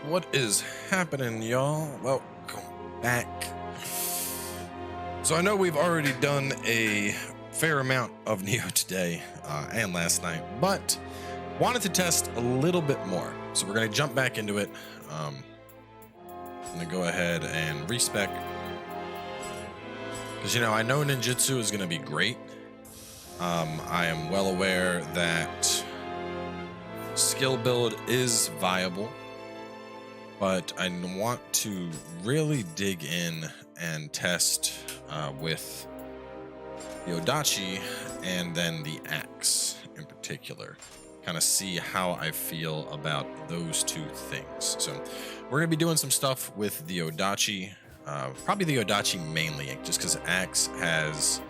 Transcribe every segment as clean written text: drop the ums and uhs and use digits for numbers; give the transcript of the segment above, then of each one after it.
What is happening, y'all? Welcome back. So I know we've already done a fair amount of Nioh today and last night, but wanted to test a little bit more. So we're going to jump back into it. I'm going to go ahead and respec. Because, you know, I know ninjutsu is going to be great. I am well aware that skill build is viable. But I want to really dig in and test with the Odachi and then the axe in particular. Kind of see how I feel about those two things. So we're going to be doing some stuff with the Odachi. Probably the Odachi mainly, just because Axe has...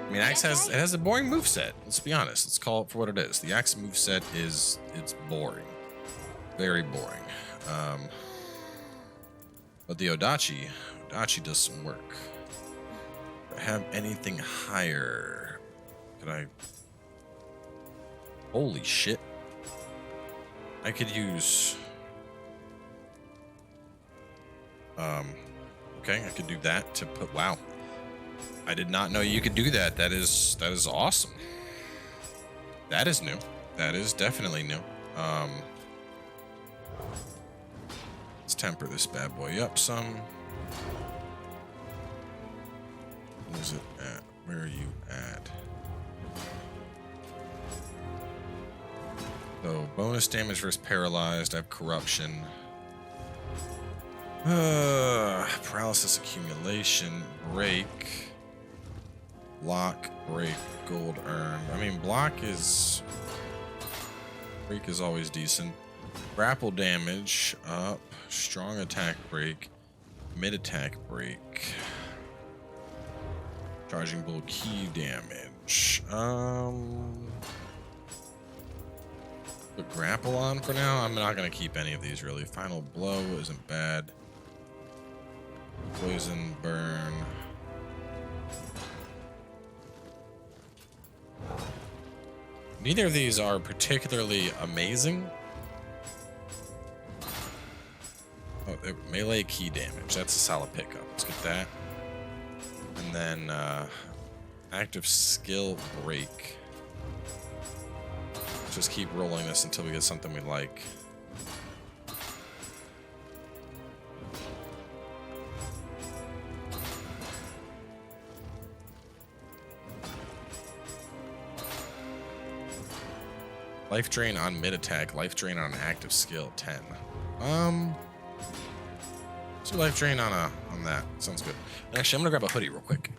I mean, Axe has a boring moveset. Let's be honest. Let's call it for what it is. The Axe moveset it's boring. Very boring. But the Odachi does some work. Do I have anything higher? Could I? Holy shit. I could use... okay, I could do that to put... Wow. I did not know you could do that. That is awesome. That is new. That is definitely new. Let's temper this bad boy up some. Where's it at? Where are you at? So bonus damage versus paralyzed. I have corruption. Paralysis accumulation. Break. Block. Break. Gold earned. I mean, break is always decent. Grapple damage up. Strong attack break. Mid attack break. Charging blow key damage. Put grapple on for now. I'm not gonna keep any of these really. Final blow isn't bad. Poison burn. Neither of these are particularly amazing. Oh, melee key damage. That's a solid pickup. Let's get that. And then active skill break. Let's just keep rolling this until we get something we like. Life drain on mid attack, life drain on active skill 10. Let's do life drain on that. Sounds good. Actually, I'm gonna grab a hoodie real quick.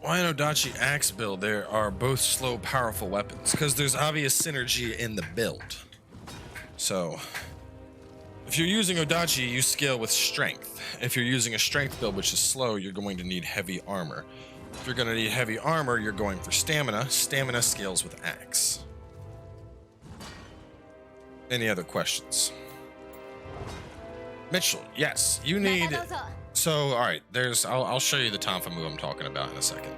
Why an Odachi axe build? There are both slow, powerful weapons because there's obvious synergy in the build. So, if you're using Odachi, you scale with strength. If you're using a strength build, which is slow, you're going to need heavy armor. If you're going to need heavy armor, you're going for stamina. Stamina scales with axe. Any other questions? Mitchell, yes, you need... So, all right, I'll show you the Tonfa move I'm talking about in a second.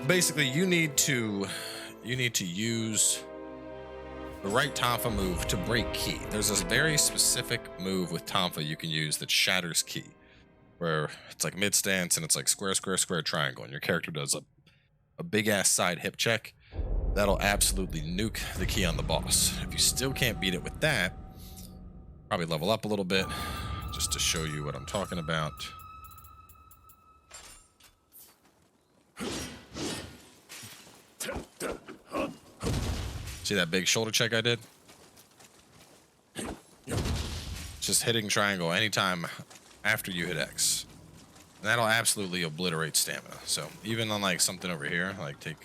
Basically, you need to use the right Tonfa move to break ki. There's this very specific move with Tonfa you can use that shatters ki, where it's like mid stance and it's like square, square, square, triangle, and your character does a big ass side hip check. That'll absolutely nuke the ki on the boss. If you still can't beat it with that, probably level up a little bit. Just to show you what I'm talking about. See that big shoulder check I did? Just hitting triangle anytime after you hit X. And that'll absolutely obliterate stamina. So even on like something over here, like take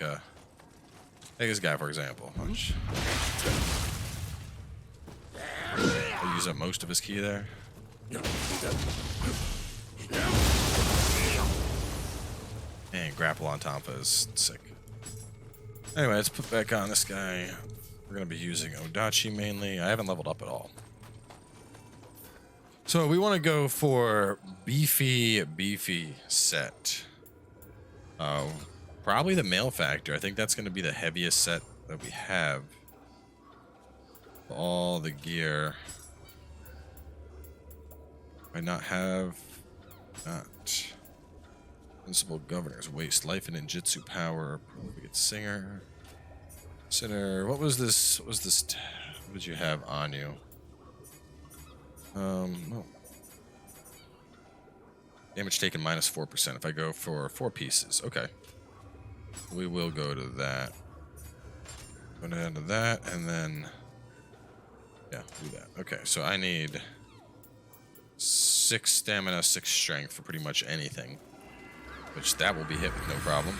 this guy for example. Watch. I'll use up most of his ki there. And grapple on Tampa is sick. Anyway, let's put back on this guy. We're going to be using Odachi mainly. I haven't leveled up at all. So we want to go for beefy set. Probably the male factor. I think that's going to be the heaviest set that we have. All the gear. Might not have that. Principal governors waste life and ninjutsu power. Appropriate singer. Sinner. What was this? What did you have on you? No. Damage taken minus 4%. If I go for 4 pieces, okay. We will go to that. Go down to that, and then yeah, do that. Okay, so I need 6 stamina, 6 strength for pretty much anything. Which that will be hit with no problem.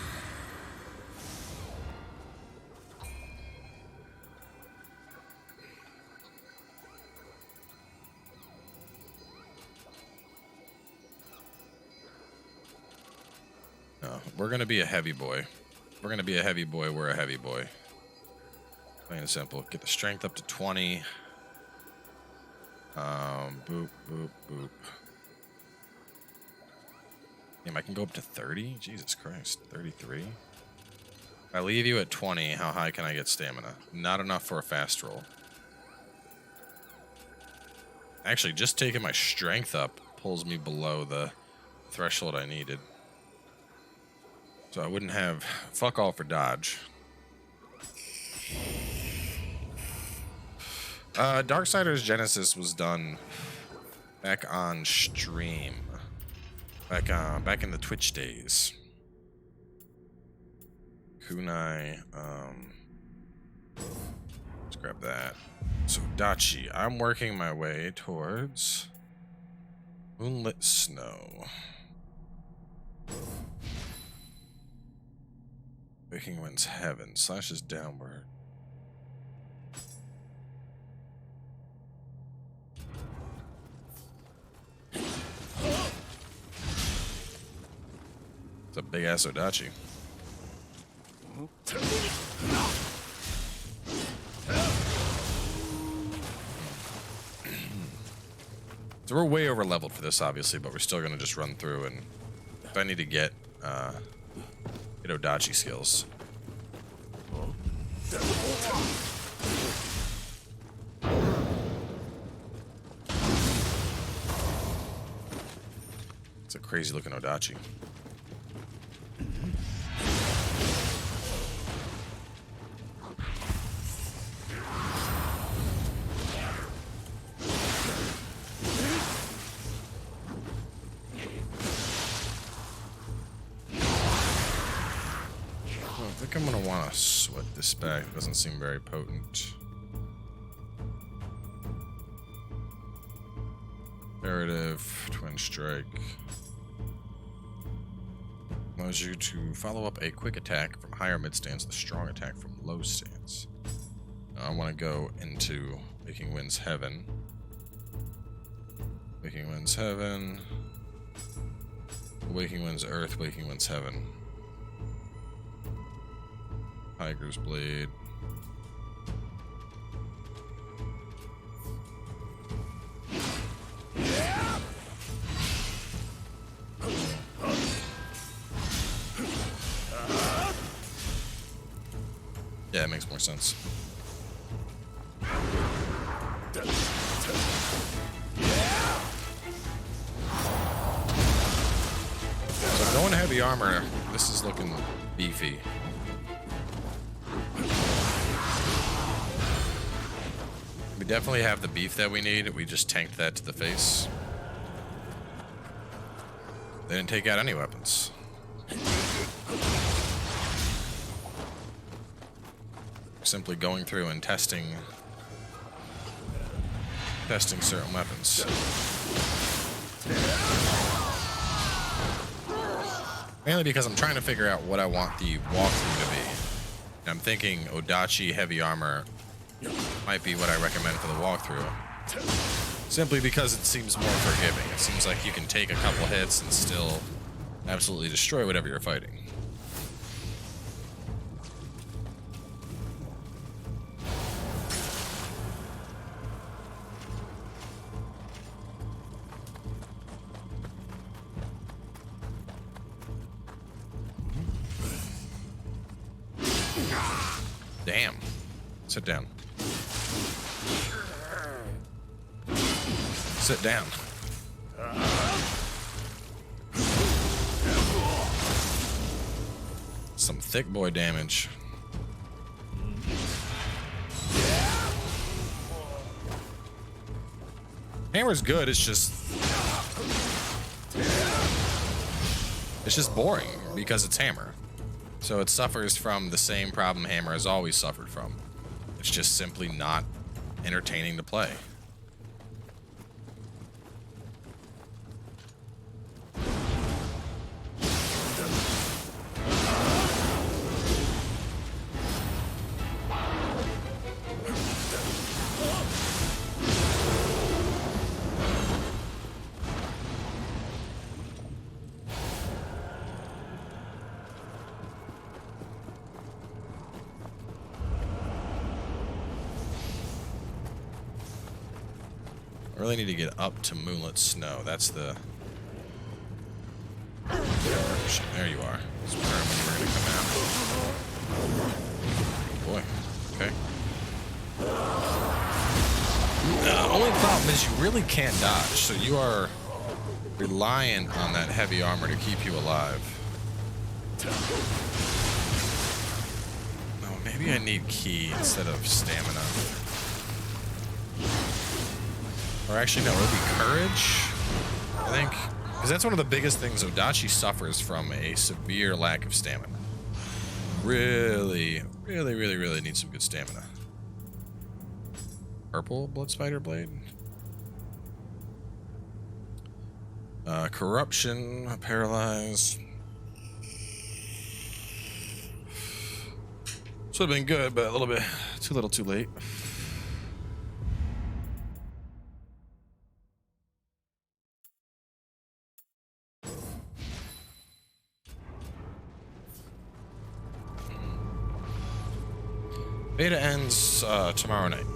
No, we're going to be a heavy boy. We're going to be a heavy boy. We're a heavy boy. Plain and simple. Get the strength up to 20. Boop, boop, boop. Damn, I can go up to 30? Jesus Christ. 33? If I leave you at 20, how high can I get stamina? Not enough for a fast roll. Actually, just taking my strength up pulls me below the threshold I needed. So I wouldn't have fuck all for dodge. Darksiders Genesis was done back on stream. Back in the Twitch days. Kunai, let's grab that. So Dachi, I'm working my way towards Moonlit Snow. Waking Wind's Heaven slashes downward. It's a big ass Odachi. So we're way over leveled for this, obviously, but we're still gonna just run through, and if I need to get Odachi skills. It's a crazy looking Odachi. I think I'm gonna want to sweat this back. It doesn't seem very potent. Imperative, Twin Strike. Allows you to follow up a quick attack from higher mid stance with a strong attack from low stance. Now I want to go into Waking Wind's Heaven. Waking Wind's Heaven. Waking Wind's Earth, Waking Wind's Heaven. Tiger's Blade. Yeah, it makes more sense. So going heavy armor, this is looking beefy. We definitely have the beef that we need. We just tanked that to the face. They didn't take out any weapons. Simply going through and testing certain weapons. Mainly because I'm trying to figure out what I want the walkthrough to be. And I'm thinking Odachi heavy armor might be what I recommend for the walkthrough. Simply because it seems more forgiving. It seems like you can take a couple hits and still absolutely destroy whatever you're fighting. Damn. Sit down. Sit down. Some thick boy damage. Hammer's good, it's just boring because it's Hammer. So it suffers from the same problem Hammer has always suffered from. It's just simply not entertaining to play. I really need to get up to Moonlit Snow. That's the direction. There you are. I was wondering when you were going to come out. Boy. Okay. Only problem is you really can't dodge, so you are reliant on that heavy armor to keep you alive. Oh, maybe I need ki instead of stamina. Or actually, no, it would be courage, I think. Because that's one of the biggest things Odachi suffers from, a severe lack of stamina. Really needs some good stamina. Purple Blood Spider Blade. Corruption, Paralyze. This would have been good, but a little bit too little too late. Beta ends tomorrow night.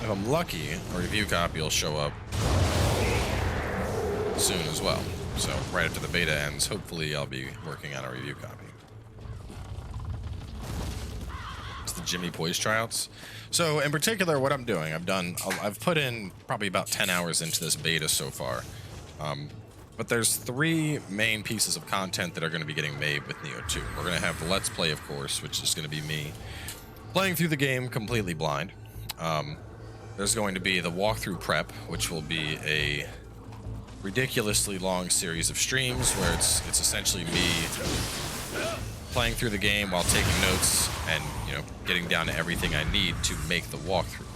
If I'm lucky, a review copy will show up soon as well. So right after the beta ends, hopefully I'll be working on a review copy. It's the Jimmy Poise tryouts. So in particular, what I'm doing, I've put in probably about 10 hours into this beta so far. But there's 3 main pieces of content that are going to be getting made with Nioh 2. We're going to have the Let's Play, of course, which is going to be me playing through the game completely blind. There's going to be the walkthrough prep, which will be a ridiculously long series of streams where it's essentially me playing through the game while taking notes and, you know, getting down to everything I need to make the walkthrough.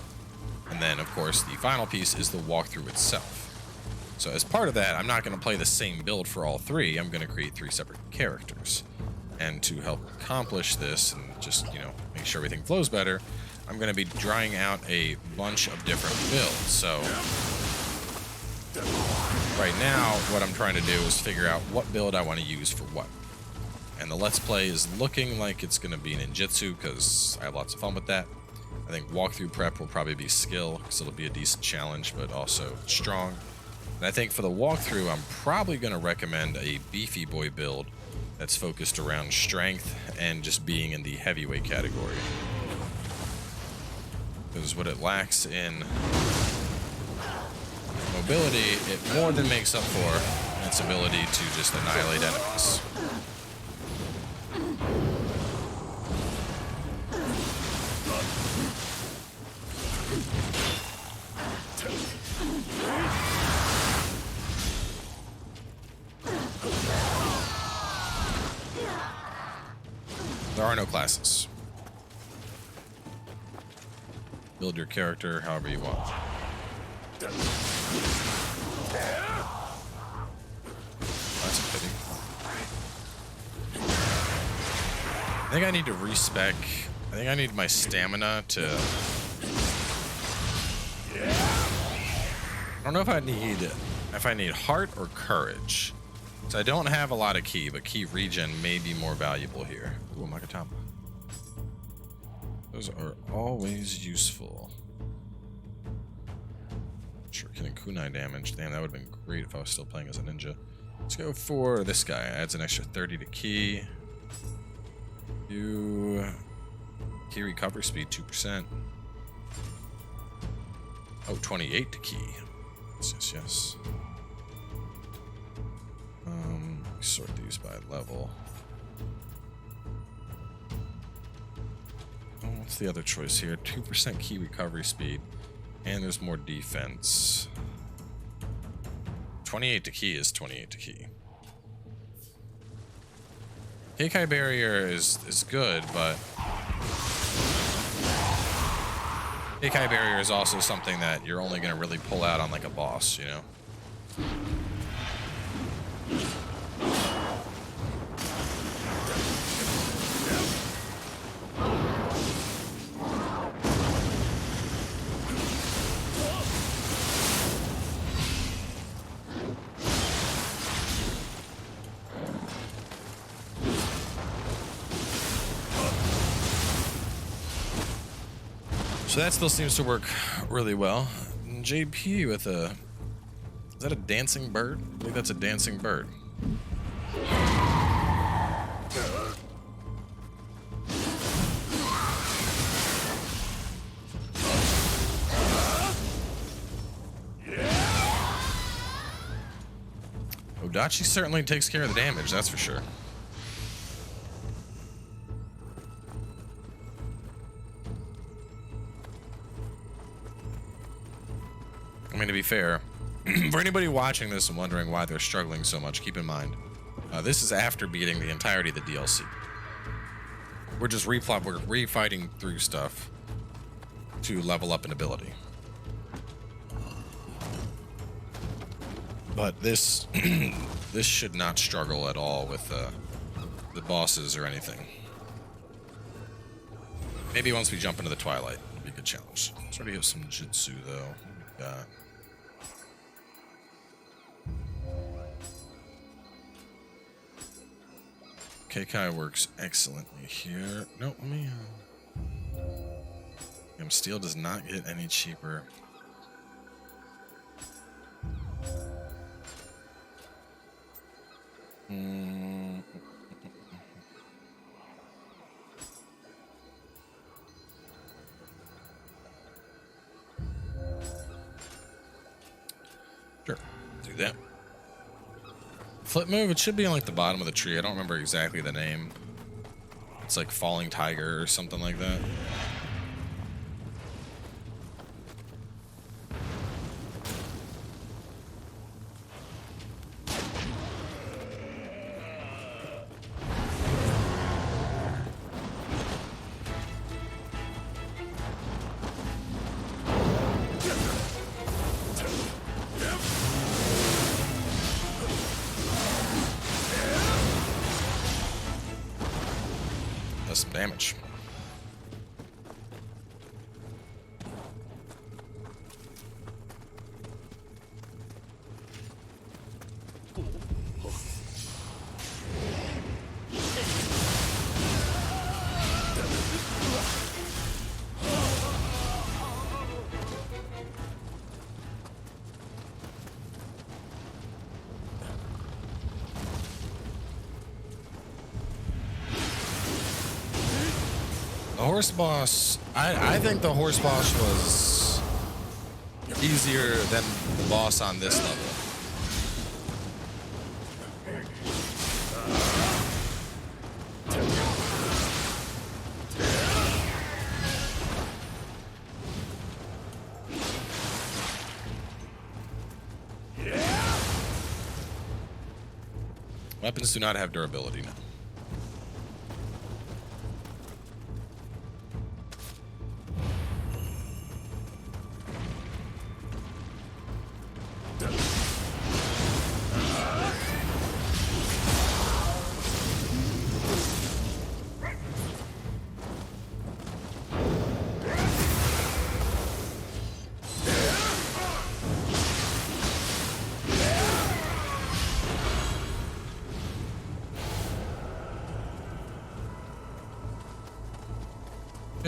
And then, of course, the final piece is the walkthrough itself. So as part of that, I'm not going to play the same build for all 3. I'm going to create 3 separate characters. And to help accomplish this and just, you know, make sure everything flows better, I'm going to be drawing out a bunch of different builds. So right now, what I'm trying to do is figure out what build I want to use for what. And the Let's Play is looking like it's going to be ninjutsu because I have lots of fun with that. I think walkthrough prep will probably be skill because it'll be a decent challenge, but also strong. And I think for the walkthrough, I'm probably going to recommend a beefy boy build that's focused around strength and just being in the heavyweight category. Because what it lacks in mobility, it more than makes up for its ability to just annihilate enemies. There are no classes. Build your character however you want. That's a pity. I think I need to respec. I think I need my stamina to. I don't know if I need heart or courage. So I don't have a lot of ki, but ki regen may be more valuable here. Ooh, Makatama. Those are always useful. Sure, killing kunai damage. Damn, that would have been great if I was still playing as a ninja. Let's go for this guy. Adds an extra 30 to ki. Ki recovery speed 2%. Oh, 28 to ki. Yes. Sort these by level. Oh, what's the other choice here? 2% ki recovery speed, and there's more defense. 28 to ki is 28 to ki. Yokai barrier is good, but Yokai barrier is also something that you're only going to really pull out on like a boss, you know? So that still seems to work really well. And JP with a... Is that a dancing bird? I think that's a dancing bird. Odachi certainly takes care of the damage, that's for sure. I mean, to be fair, for anybody watching this and wondering why they're struggling so much, keep in mind, this is after beating the entirety of the DLC. We're just we're refighting through stuff to level up an ability. But this this should not struggle at all with the bosses or anything. Maybe once we jump into the Twilight, it'll be a good challenge. Let's already have some Jutsu though. Got Yokai works excellently here. Nope, let me. Steel does not get any cheaper. Sure, do that. Flip move, it should be on like the bottom of the tree. I don't remember exactly the name. It's like Falling Tiger or something like that. Some damage. Horse boss, I think the horse boss was easier than the boss on this level. Weapons do not have durability now.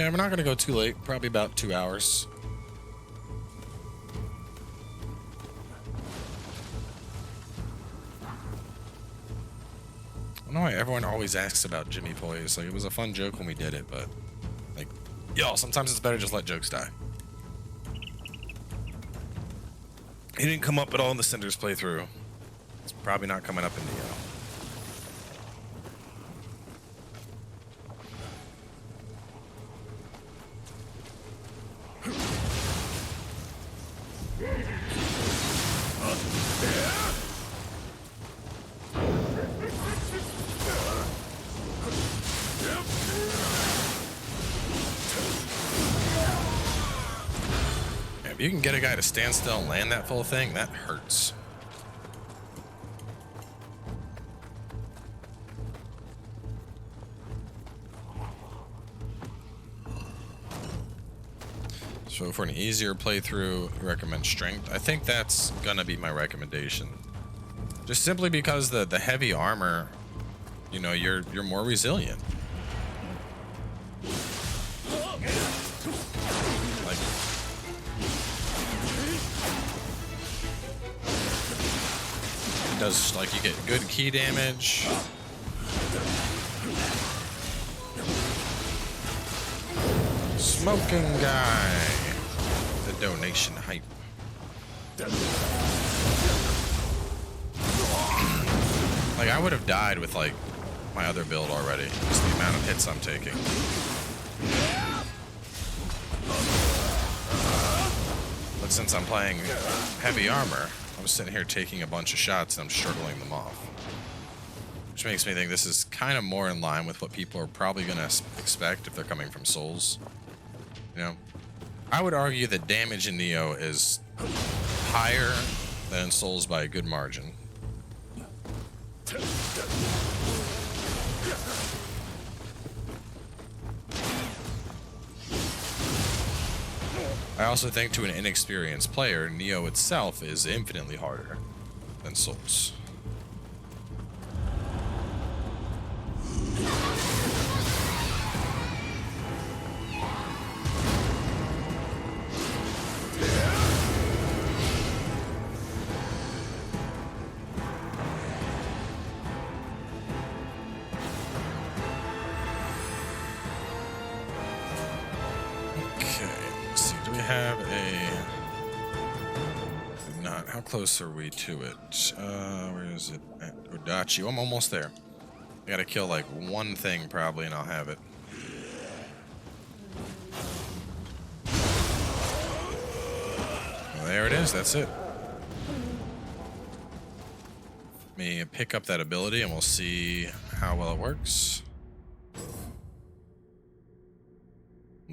Yeah, we're not gonna go too late. Probably about 2 hours. I don't know why everyone always asks about Jimmy Poise. Like, it was a fun joke when we did it, but like, yo, sometimes it's better just let jokes die. He didn't come up at all in the Cinders playthrough. It's probably not coming up in Nioh. If you can get a guy to stand still and land that full thing, that hurts. So for an easier playthrough, recommend strength. I think that's gonna be my recommendation. Just simply because the heavy armor, you know, you're more resilient. Like, it does, like, you get good key damage. Smoking guy. The donation hype. Like, I would have died with, like, my other build already. Just the amount of hits I'm taking. But since I'm playing heavy armor, I'm sitting here taking a bunch of shots and I'm struggling them off. Which makes me think this is kind of more in line with what people are probably going to expect if they're coming from Souls. You know? I would argue that damage in Nioh is higher than in Souls by a good margin. I also think to an inexperienced player, Nioh itself is infinitely harder than Souls. How close are we to it? Where is it? At Odachi. Oh, I'm almost there. I gotta kill like one thing probably and I'll have it. Well, there it is. That's it. Let me pick up that ability and we'll see how well it works.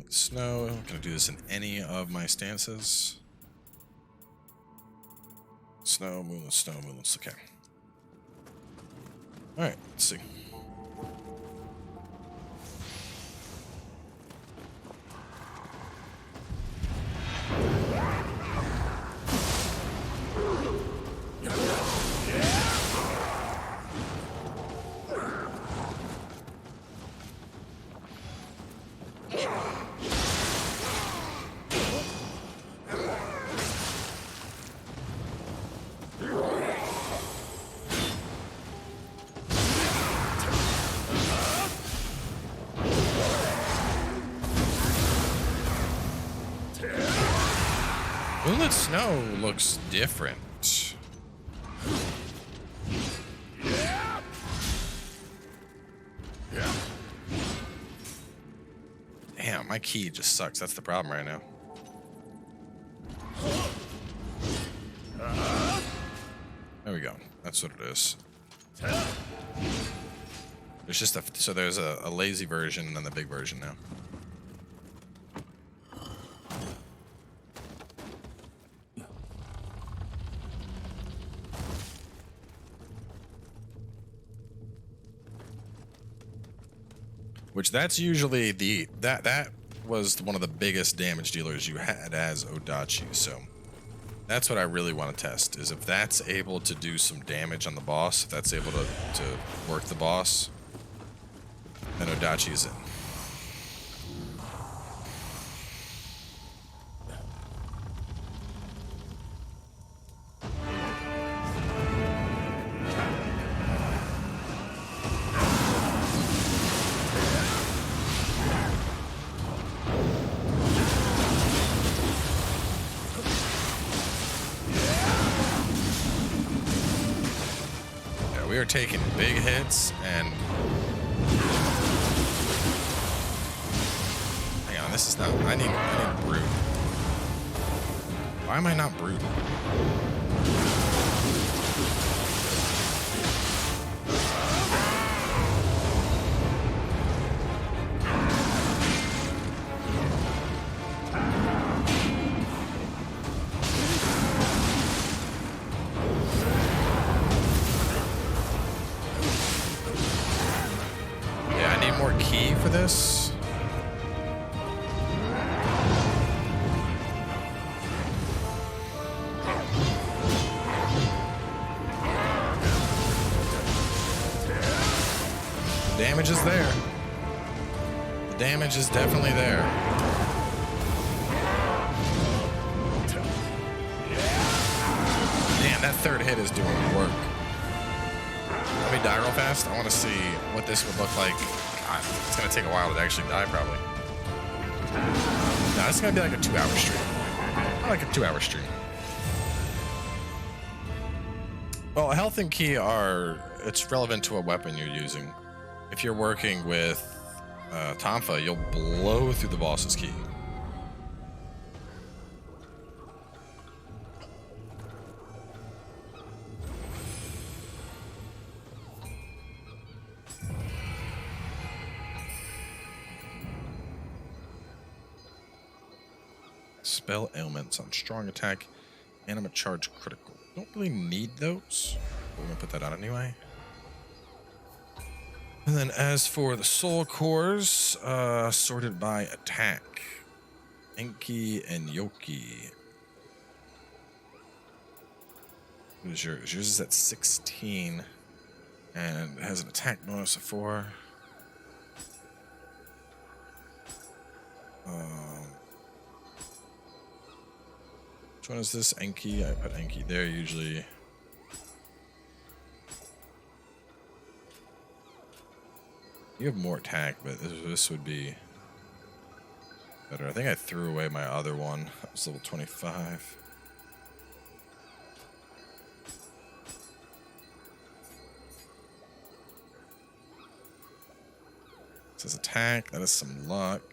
Snow. I'm gonna do this in any of my stances. Snow, moonless, okay. Alright, let's see. Moonlit Snow looks different. Damn, my key just sucks. That's the problem right now. There we go. That's what it is. There's just so there's a lazy version and then the big version now. Which that's usually that was one of the biggest damage dealers you had as Odachi, so that's what I really want to test, is if that's able to do some damage on the boss, if that's able to work the boss, then Odachi is in. we are taking big hits, and hang on, this is not. I need brood. Why am I not brood? For this. The damage is there. The damage is definitely there. Damn, that third hit is doing work. Let me die real fast. I want to see what this would look like. It's gonna take a while to actually die, probably. No, it's gonna be like a 2-hour stream. I like a 2-hour stream. Well, health and ki it's relevant to what weapon you're using. If you're working with Tonfa, you'll blow through the boss's ki. Spell ailments on strong attack, anima charge critical. Don't really need those, but we're gonna put that on anyway. And then as for the soul cores, sorted by attack, Enki and Yokai. What is yours? Yours is at 16, and it has an attack bonus of 4. Which one is this? Enki. I put Enki there usually. You have more attack, but this would be better. I think I threw away my other one. That was level 25. It says attack. That is some luck.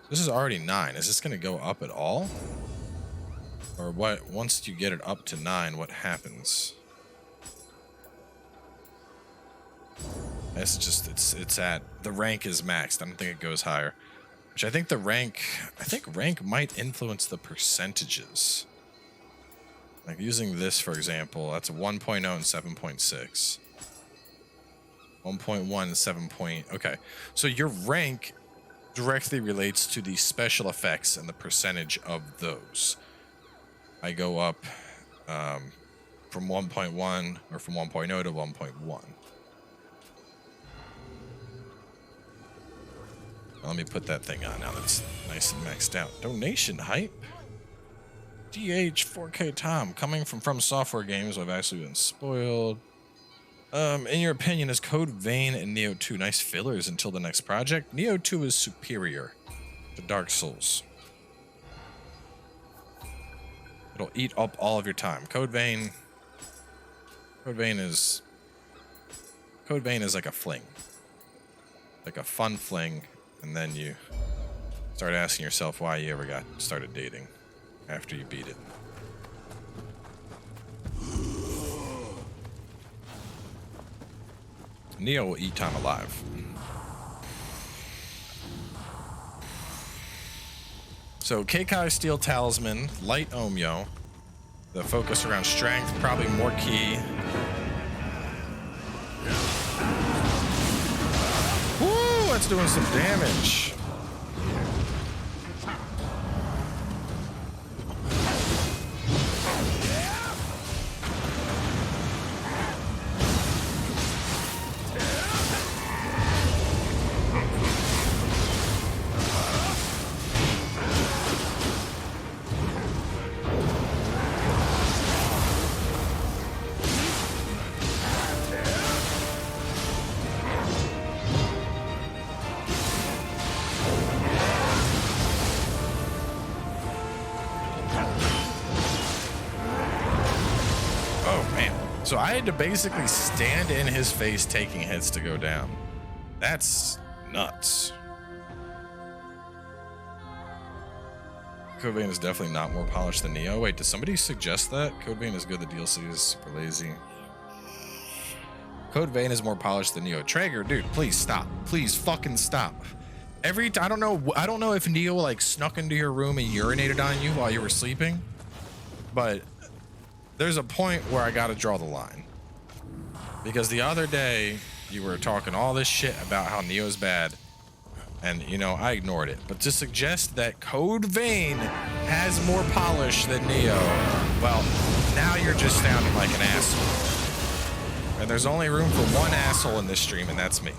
This is already 9. Is this going to go up at all? Or what? Once you get it up to 9, what happens? It's just, it's at, the rank is maxed. I don't think it goes higher. Which I think rank might influence the percentages. Like using this, for example, that's a 1.0 and 7.6. 1.1 and 7. Okay. So your rank directly relates to the special effects and the percentage of those. I go up from 1.1 or from 1.0 to 1.1. Let me put that thing on now that's nice and maxed out. Donation hype. DH 4K Tom, coming from Software Games, I've actually been spoiled. In your opinion, is Code Vein and Nioh 2 nice fillers until the next project? Nioh 2 is superior to Dark Souls. It'll eat up all of your time. Code Vein is like a fling. Like a fun fling, and then you start asking yourself why you ever got started dating after you beat it. Nioh will eat time alive. So Keikai Steel Talisman, Light Omyo. The focus around strength, probably more ki. Woo, that's doing some damage. So I had to basically stand in his face taking hits to go down. That's nuts. Code Vein is definitely not more polished than Nioh. Wait, did somebody suggest that? Code Vein is good, the DLC is super lazy. Code Vein is more polished than Nioh. Traeger, dude, please stop. Please fucking stop. I don't know if Nioh like snuck into your room and urinated on you while you were sleeping, but there's a point where I gotta draw the line. Because the other day you were talking all this shit about how Nioh's bad, and you know, I ignored it. But to suggest that Code Vein has more polish than Nioh, well, now you're just sounding like an asshole. And there's only room for one asshole in this stream, and that's me.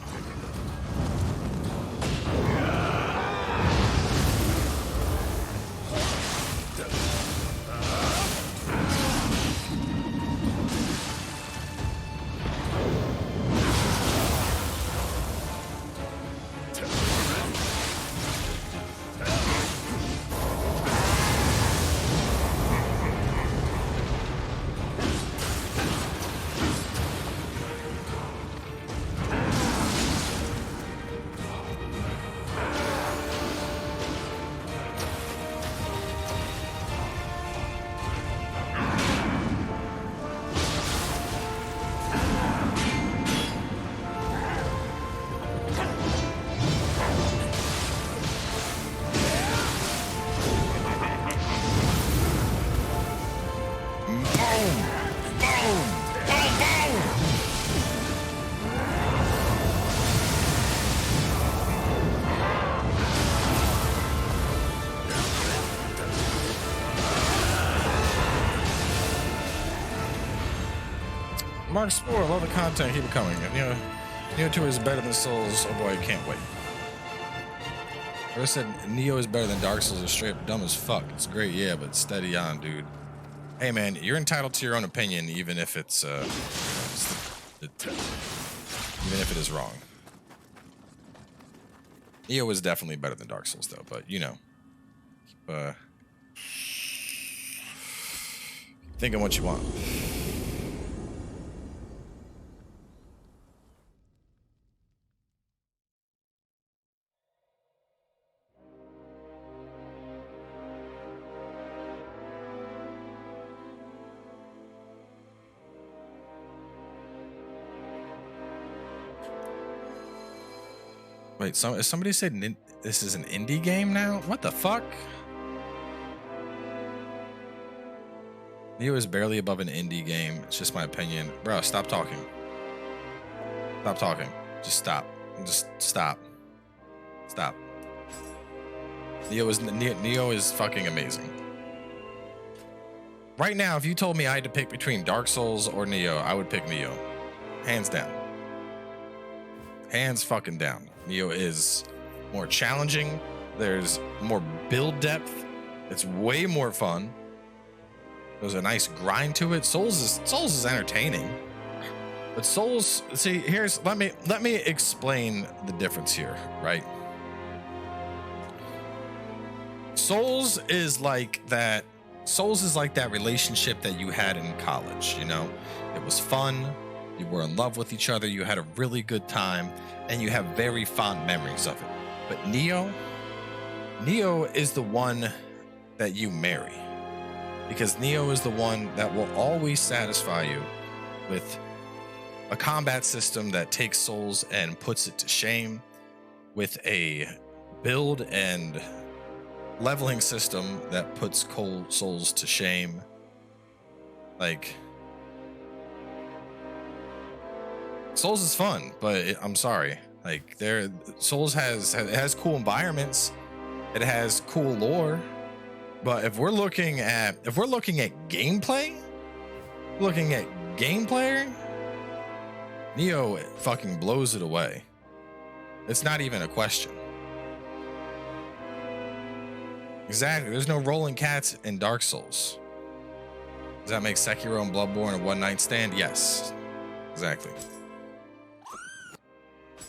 Mark Spore, love the content, keep it coming. Nioh 2 is better than Souls. Oh boy, I can't wait. I said Nioh is better than Dark Souls. It's straight up dumb as fuck. It's great, yeah, but steady on, dude. Hey man, you're entitled to your own opinion, even if it's even if it is wrong. Nioh is definitely better than Dark Souls though, but you know, keep thinking what you want. Wait, somebody said this is an indie game now? What the fuck? Nioh is barely above an indie game. It's just my opinion. Bro, stop talking. Stop talking. Just stop. Just stop. Stop. Nioh is fucking amazing. Right now, if you told me I had to pick between Dark Souls or Nioh, I would pick Nioh. Hands down. Hands fucking down. Nioh is more challenging. There's more build depth. It's way more fun. There's a nice grind to it. Souls is entertaining. But Souls, see, let me explain the difference here, right? Souls is like that relationship that you had in college, you know? It was fun. You were in love with each other. You had a really good time, and you have very fond memories of it. But Nioh is the one that you marry, because Nioh is the one that will always satisfy you with a combat system that takes Souls and puts it to shame, with a build and leveling system that puts Souls to shame. Like, Souls is fun, but I'm sorry. Like, Souls has cool environments. It has cool lore. But if we're looking at gameplay, Nioh fucking blows it away. It's not even a question. Exactly. There's no rolling cats in Dark Souls. Does that make Sekiro and Bloodborne a one-night stand? Yes. Exactly.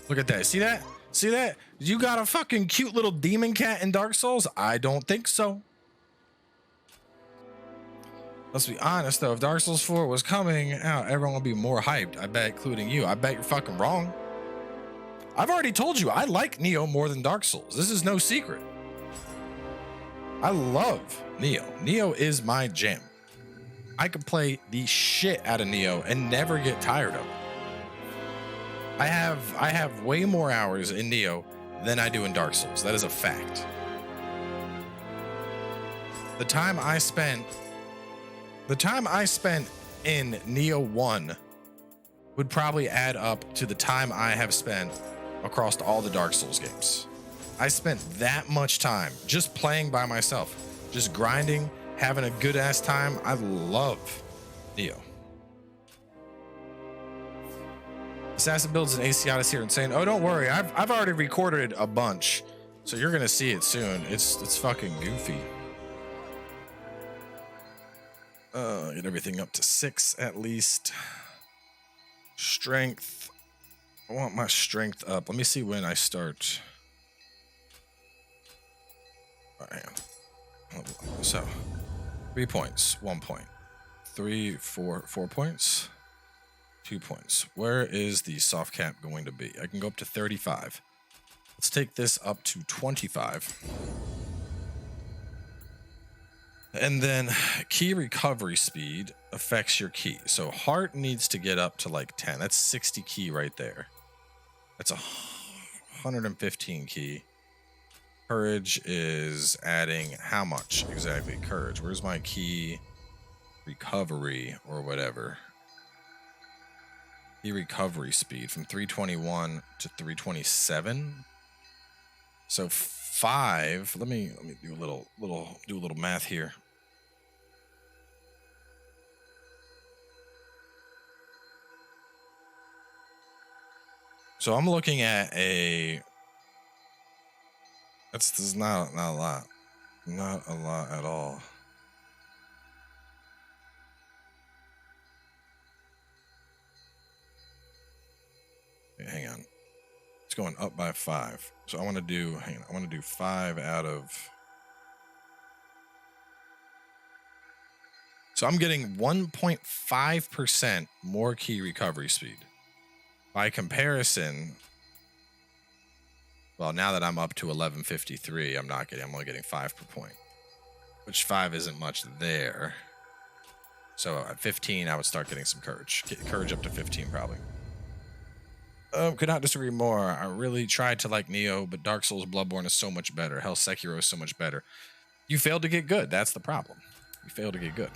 Look at that. See that? See that? You got a fucking cute little demon cat in Dark Souls? I don't think so. Let's be honest though, if Dark Souls 4 was coming out, everyone would be more hyped. I bet, including you. I bet you're fucking wrong. I've already told you, I like Nioh more than Dark Souls. This is no secret. I love Nioh. Nioh is my jam. I could play the shit out of Nioh and never get tired of it. I have way more hours in Nioh than I do in Dark Souls. That is a fact. The time I spent in Nioh 1 would probably add up to the time I have spent across all the Dark Souls games. I spent that much time just playing by myself, just grinding, having a good ass time. I love Nioh. Assassin builds an AC Odyssey here and saying, "Oh, don't worry, I've already recorded a bunch, so you're gonna see it soon. It's fucking goofy." Get everything up to 6 at least. Strength. I want my strength up. Let me see when I start. All right. So 3 points, 1 point, 3, 4 points, 2 points. Where is the soft cap going to be? I can go up to 35. Let's take this up to 25. And then key recovery speed affects your key. So heart needs to get up to like 10. That's 60 key right there. That's 115 key. Courage is adding how much exactly? Courage. Where's my key recovery or whatever? Key recovery speed from 321 to 327. So 5. Let me do a little math here. So I'm looking at a. This is not a lot. Not a lot at all. Okay, hang on. It's going up by 5. So I want to do, hang on, I want to do 5 out of. So I'm getting 1.5% more key recovery speed. By comparison, well, now that I'm up to 1153, I'm only getting 5 per point, which 5 isn't much there. So at 15, I would start getting some courage. Get courage up to 15 probably. Could not disagree more. I really tried to like Nioh, but Dark Souls Bloodborne is so much better. Hell, Sekiro is so much better. You failed to get good. That's the problem. You failed to get good.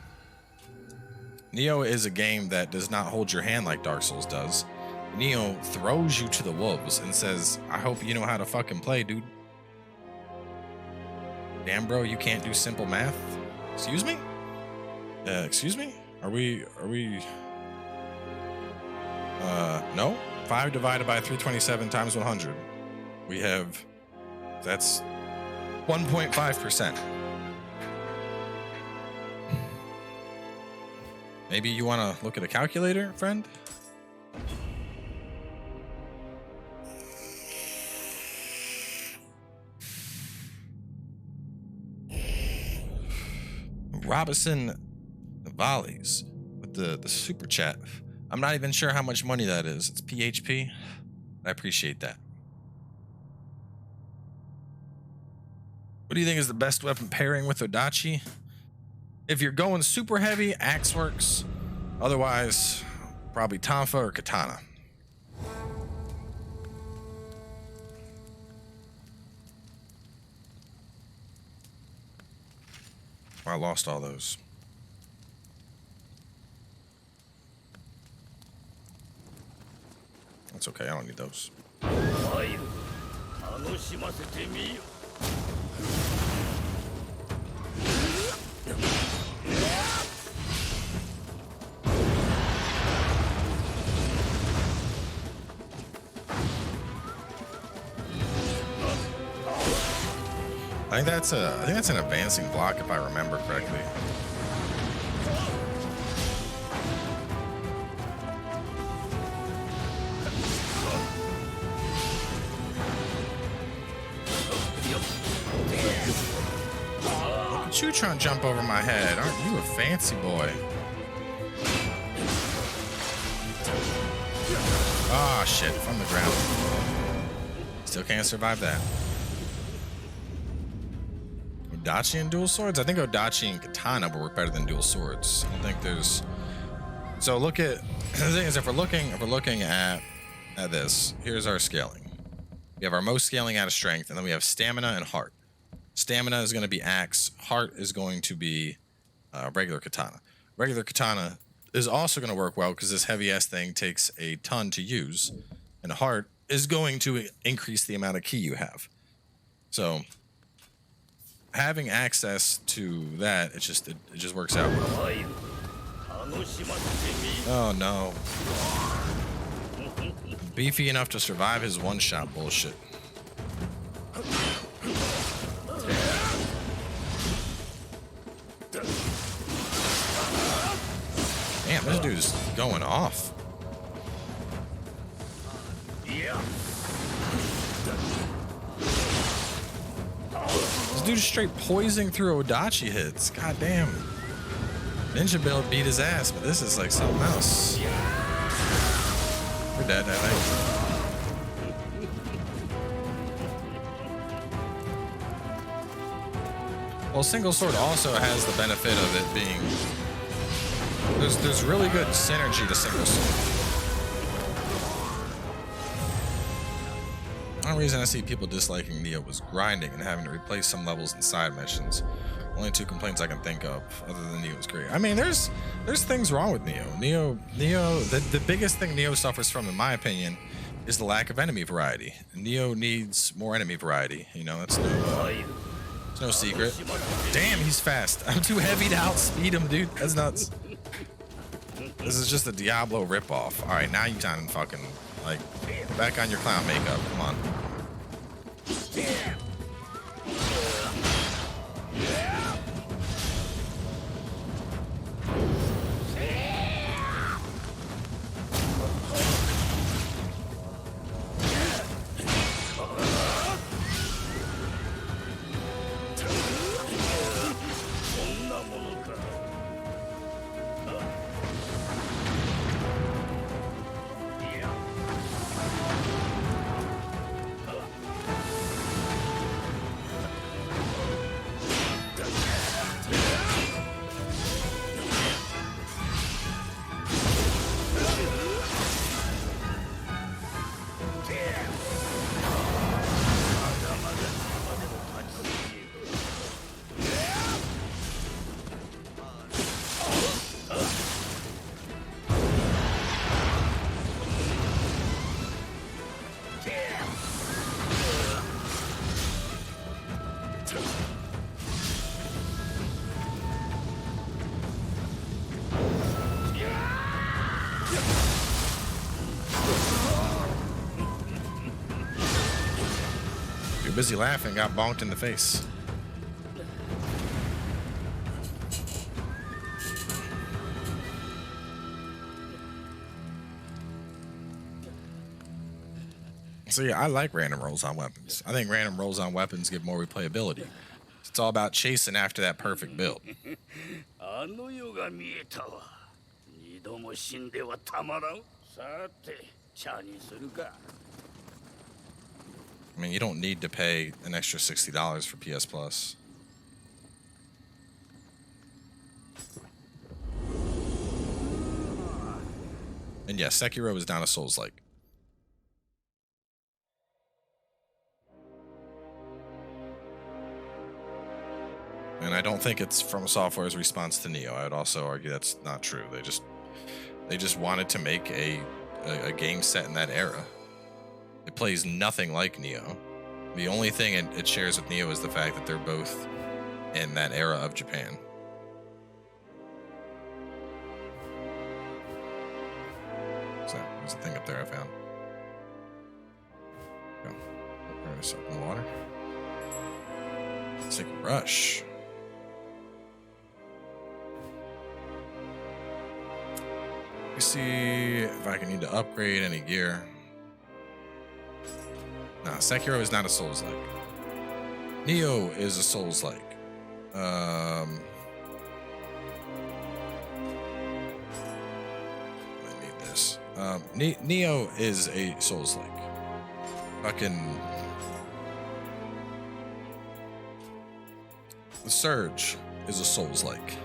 Nioh is a game that does not hold your hand like Dark Souls does. Nioh throws you to the wolves and says, "I hope you know how to fucking play, dude." Damn, bro, you can't do simple math? Excuse me? Excuse me? Are we... No? 5 divided by 327 times 100. We have... That's 1.5%. Maybe you want to look at a calculator, friend? Robinson Volleys with the super chat. I'm not even sure how much money that is. It's PHP. I appreciate that. What do you think is the best weapon pairing with Odachi? If you're going super heavy, axe works. Otherwise, probably Tonfa or Katana. I lost all those. That's okay, I don't need those. I think that's an advancing block if I remember correctly. Look at you trying to jump over my head. Aren't you a fancy boy? Ah, shit, from the ground. Still can't survive that. Odachi and dual swords? I think Odachi and katana will work better than dual swords. I don't think there's... So look at... The thing is, if we're looking at this, here's our scaling. We have our most scaling out of strength, and then we have stamina and heart. Stamina is going to be axe. Heart is going to be regular katana. Regular katana is also going to work well because this heavy-ass thing takes a ton to use. And heart is going to increase the amount of ki you have. So... having access to that, it just works out. Oh no. Beefy enough to survive his one-shot bullshit. Damn, this dude's going off. This dude's straight poising through Odachi hits. God damn. Ninja build beat his ass, but this is like something else. We're dead, I think. Well, single sword also has the benefit of it being... There's really good synergy to single sword. The only reason I see people disliking Nioh was grinding and having to replace some levels in side missions. Only two complaints I can think of, other than Nioh was great. I mean, there's things wrong with Nioh. The biggest thing Nioh suffers from, in my opinion, is the lack of enemy variety. Nioh needs more enemy variety. You know, it's no secret. Damn, he's fast. I'm too heavy to outspeed him, dude. That's nuts. This is just a Diablo ripoff. All right, now you time fucking like back on your clown makeup. Come on. Busy laughing, got bonked in the face. So yeah, I like random rolls on weapons. I think random rolls on weapons give more replayability. It's all about chasing after that perfect build. I mean, you don't need to pay an extra $60 for PS Plus. And yeah, Sekiro is not a Souls-like. And I don't think it's From Software's response to Nioh. I would also argue that's not true. They just wanted to make a game set in that era. It plays nothing like Nioh. The only thing it shares with Nioh is the fact that they're both in that era of Japan. So there's a thing up there I found. Go. There's something in the water. Let's take a rush. Let me see if I can need to upgrade any gear. Nah, Sekiro is not a Souls-like. Nioh is a Souls-like. I need this. Nioh is a Souls-like. Fucking The Surge is a Souls-like.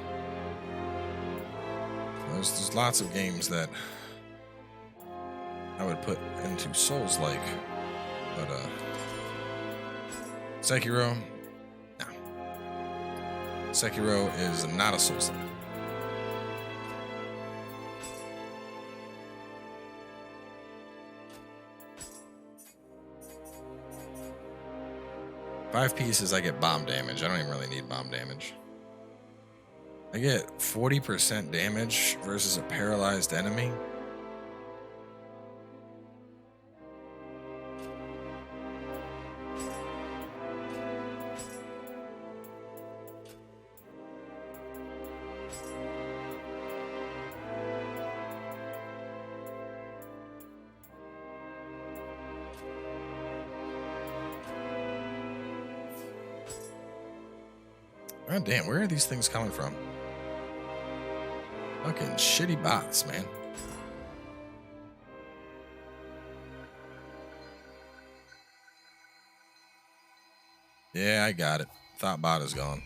There's lots of games that I would put into Souls-like, but Sekiro, no. Sekiro is not a Souls-like. Five pieces, I get bomb damage. I don't even really need bomb damage. I get 40% damage versus a paralyzed enemy. God damn, where are these things coming from? Fucking shitty bots, man. Yeah, I got it. Thought bot is gone.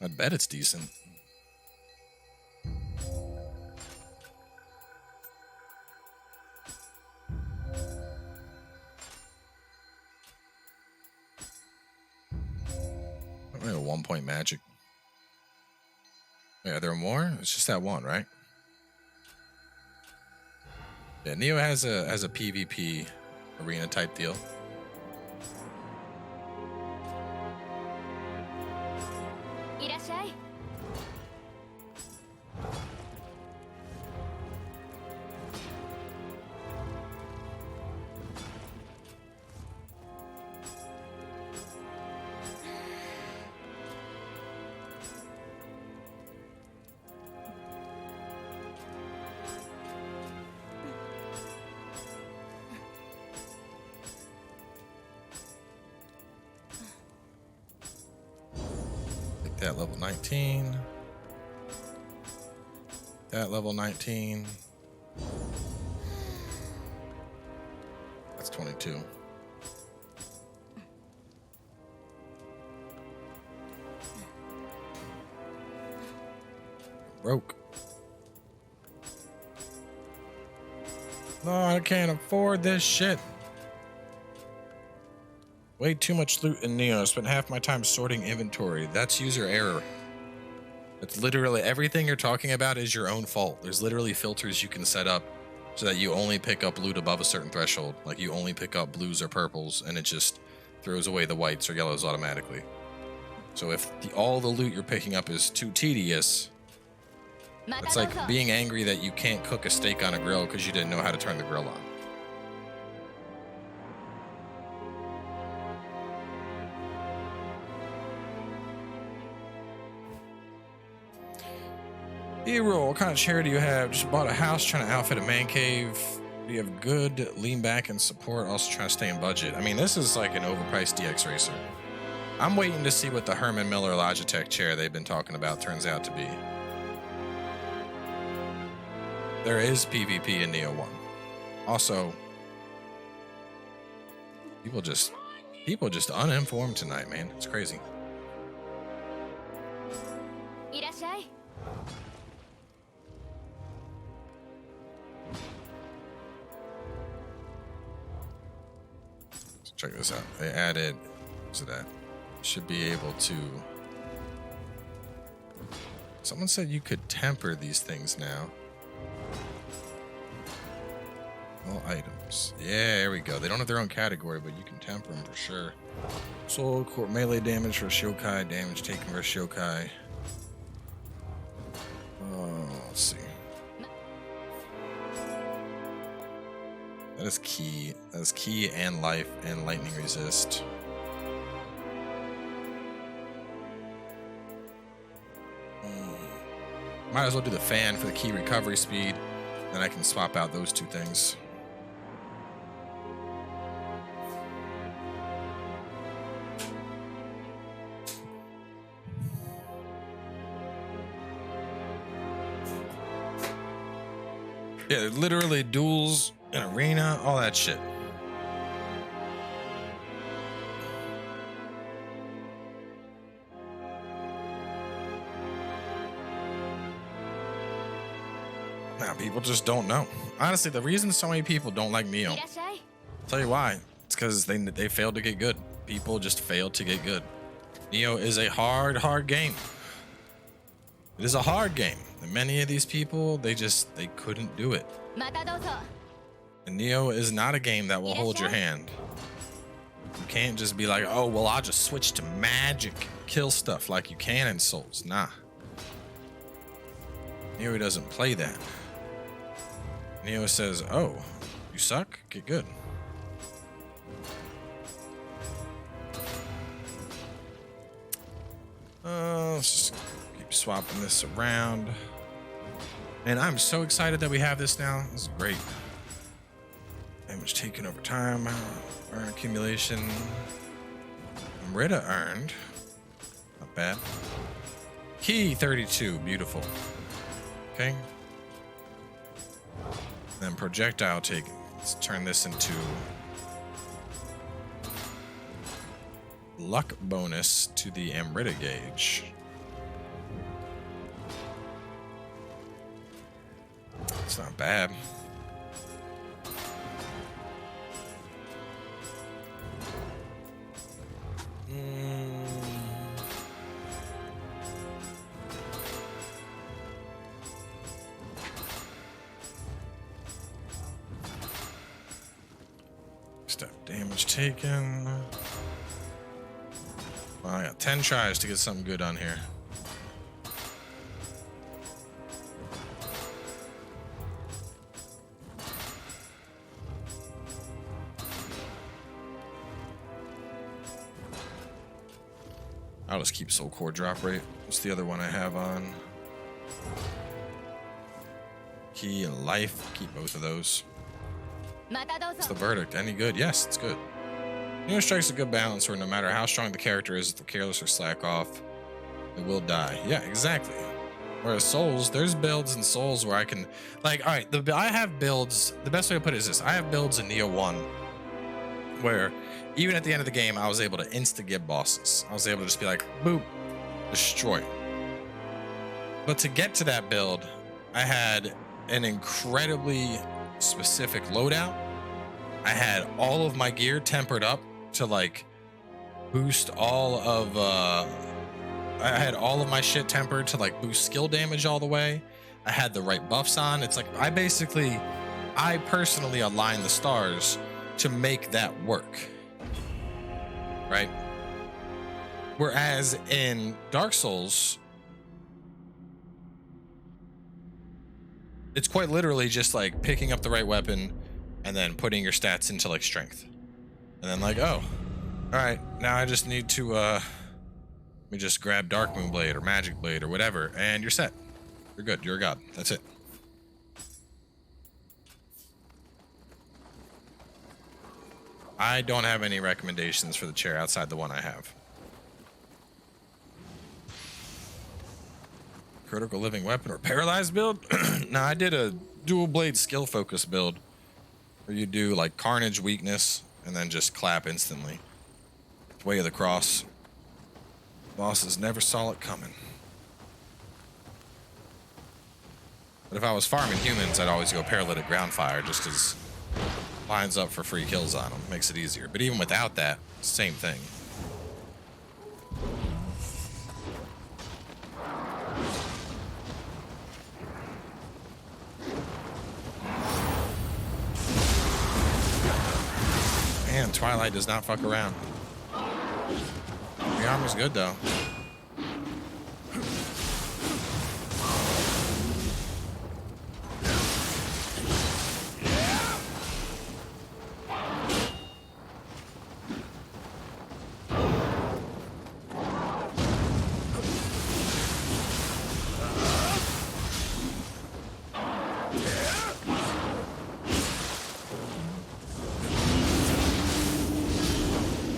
I bet it's decent. Wait, a 1-point magic. Wait, are there more? It's just that one, right? Yeah, Nioh has a PvP arena type deal. That level 19. That level 19. That's 22. Broke. No, I can't afford this shit. Way too much loot in Nioh. I spent half my time sorting inventory. That's user error. It's literally everything you're talking about is your own fault. There's literally filters you can set up so that you only pick up loot above a certain threshold. Like you only pick up blues or purples, and it just throws away the whites or yellows automatically. So if all the loot you're picking up is too tedious, it's like being angry that you can't cook a steak on a grill because you didn't know how to turn the grill on. E-roll, what kind of chair do you have? Just bought a house, trying to outfit a man cave. Do you have good lean back and support? Also trying to stay in budget. I mean, this is like an overpriced DX racer. I'm waiting to see what the Herman Miller Logitech chair they've been talking about turns out to be. There is PvP in Nioh 1. Also, people just uninformed tonight, man. It's crazy. Check this out. They added, what's it at? Should be able to. Someone said you could temper these things now. All items. Yeah, there we go. They don't have their own category, but you can temper them for sure. Soul core melee damage for Yokai, damage taken versus Yokai. Let's see. That is key. That is key and life and lightning resist. Might as well do the fan for the key recovery speed. Then I can swap out those two things. Yeah, literally duels, an arena, all that shit. Now, people just don't know. Honestly, the reason so many people don't like Nioh, I'll tell you why. It's because they failed to get good. People just failed to get good. Nioh is a hard game. It is a hard game. And many of these people, they couldn't do it. And Nioh is not a game that will hold your hand. You can't just be like, oh, well, I'll just switch to magic, kill stuff like you can in Souls. Nah. Nioh doesn't play that. Nioh says, oh, you suck? Get good. Let's just keep swapping this around. And I'm so excited that we have this now. This is great. Damage taken over time. Burn accumulation. Merida earned. Not bad. Key 32. Beautiful. Okay. Then projectile taken. Let's turn this into luck bonus to the Amrita gauge. It's not bad. Step damage taken. Well, I got 10 tries to get something good on here. I'll just keep soul core drop rate. What's the other one I have on? Key and life. Keep both of those. What's the verdict? Any good? Yes, it's good. Nioh strikes a good balance where no matter how strong the character is, if they're careless or slack off, it will die. Yeah, exactly. Whereas Souls, there's builds in Souls where I can, like, all right, I have builds. The best way to put it is this: I have builds in Nioh 1 where even at the end of the game, I was able to insta-get bosses. I was able to just be like, boop, destroy. But to get to that build, I had an incredibly specific loadout. I had all of my gear tempered up to like boost all of I had all of my shit tempered to like boost skill damage all the way. I had the right buffs on. It's like I personally aligned the stars to make that work, right? Whereas in Dark Souls, it's quite literally just like picking up the right weapon and then putting your stats into like strength. And then like, oh, all right, now I just need to, let me just grab Dark Moon Blade or Magic Blade or whatever, and you're set. You're good, you're a god, that's it. I don't have any recommendations for the chair outside the one I have. Critical living weapon or paralyzed build? Now I did a dual blade skill focus build where you do like carnage weakness and then just clap instantly. Way of the cross. Bosses never saw it coming. But if I was farming humans, I'd always go paralytic ground fire just as lines up for free kills on them. Makes it easier. But even without that, same thing. Man, Twilight does not fuck around. The armor's good though.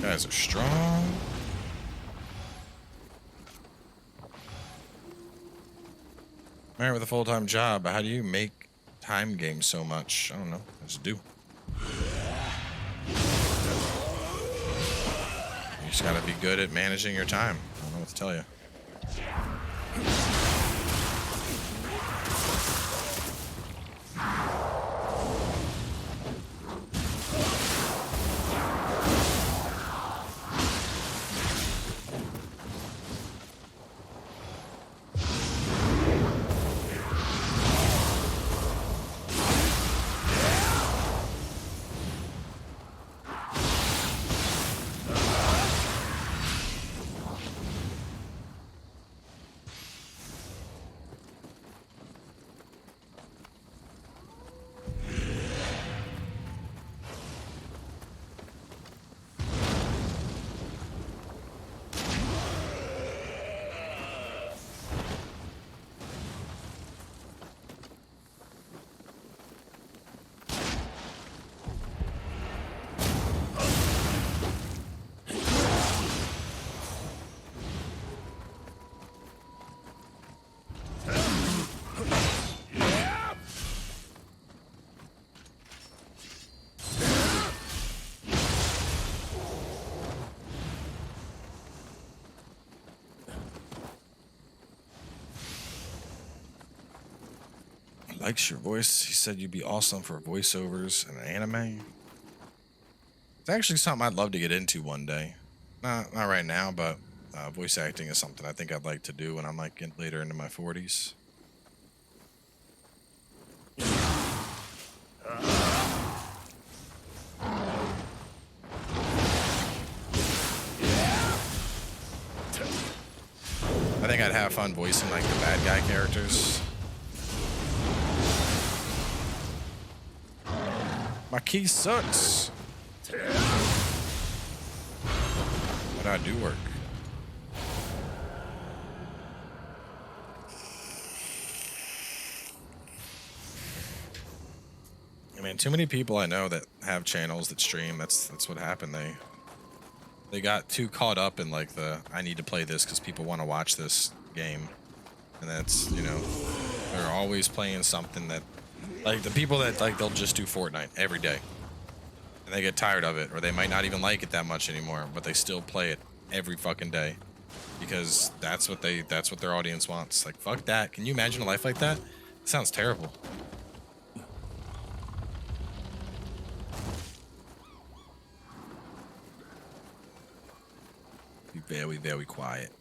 Guys are strong. Married with a full-time job, how do you make time game so much. I don't know. I just do. You just gotta be good at managing your time. I don't know what to tell you. Likes your voice. He said you'd be awesome for voiceovers and anime. It's actually something I'd love to get into one day. Not right now, but voice acting is something I think I'd like to do when I'm like later into my 40s. I think I'd have fun voicing like the bad guy characters. My key sucks. But I do work. I mean, too many people I know that have channels that stream. That's what happened. They got too caught up in like the I need to play this because people want to watch this game, and that's, you know, they're always playing something that. Like, the people that, like, they'll just do Fortnite every day. And they get tired of it, or they might not even like it that much anymore, but they still play it every fucking day. Because that's what their audience wants. Like, fuck that. Can you imagine a life like that? It sounds terrible. Be very, very quiet.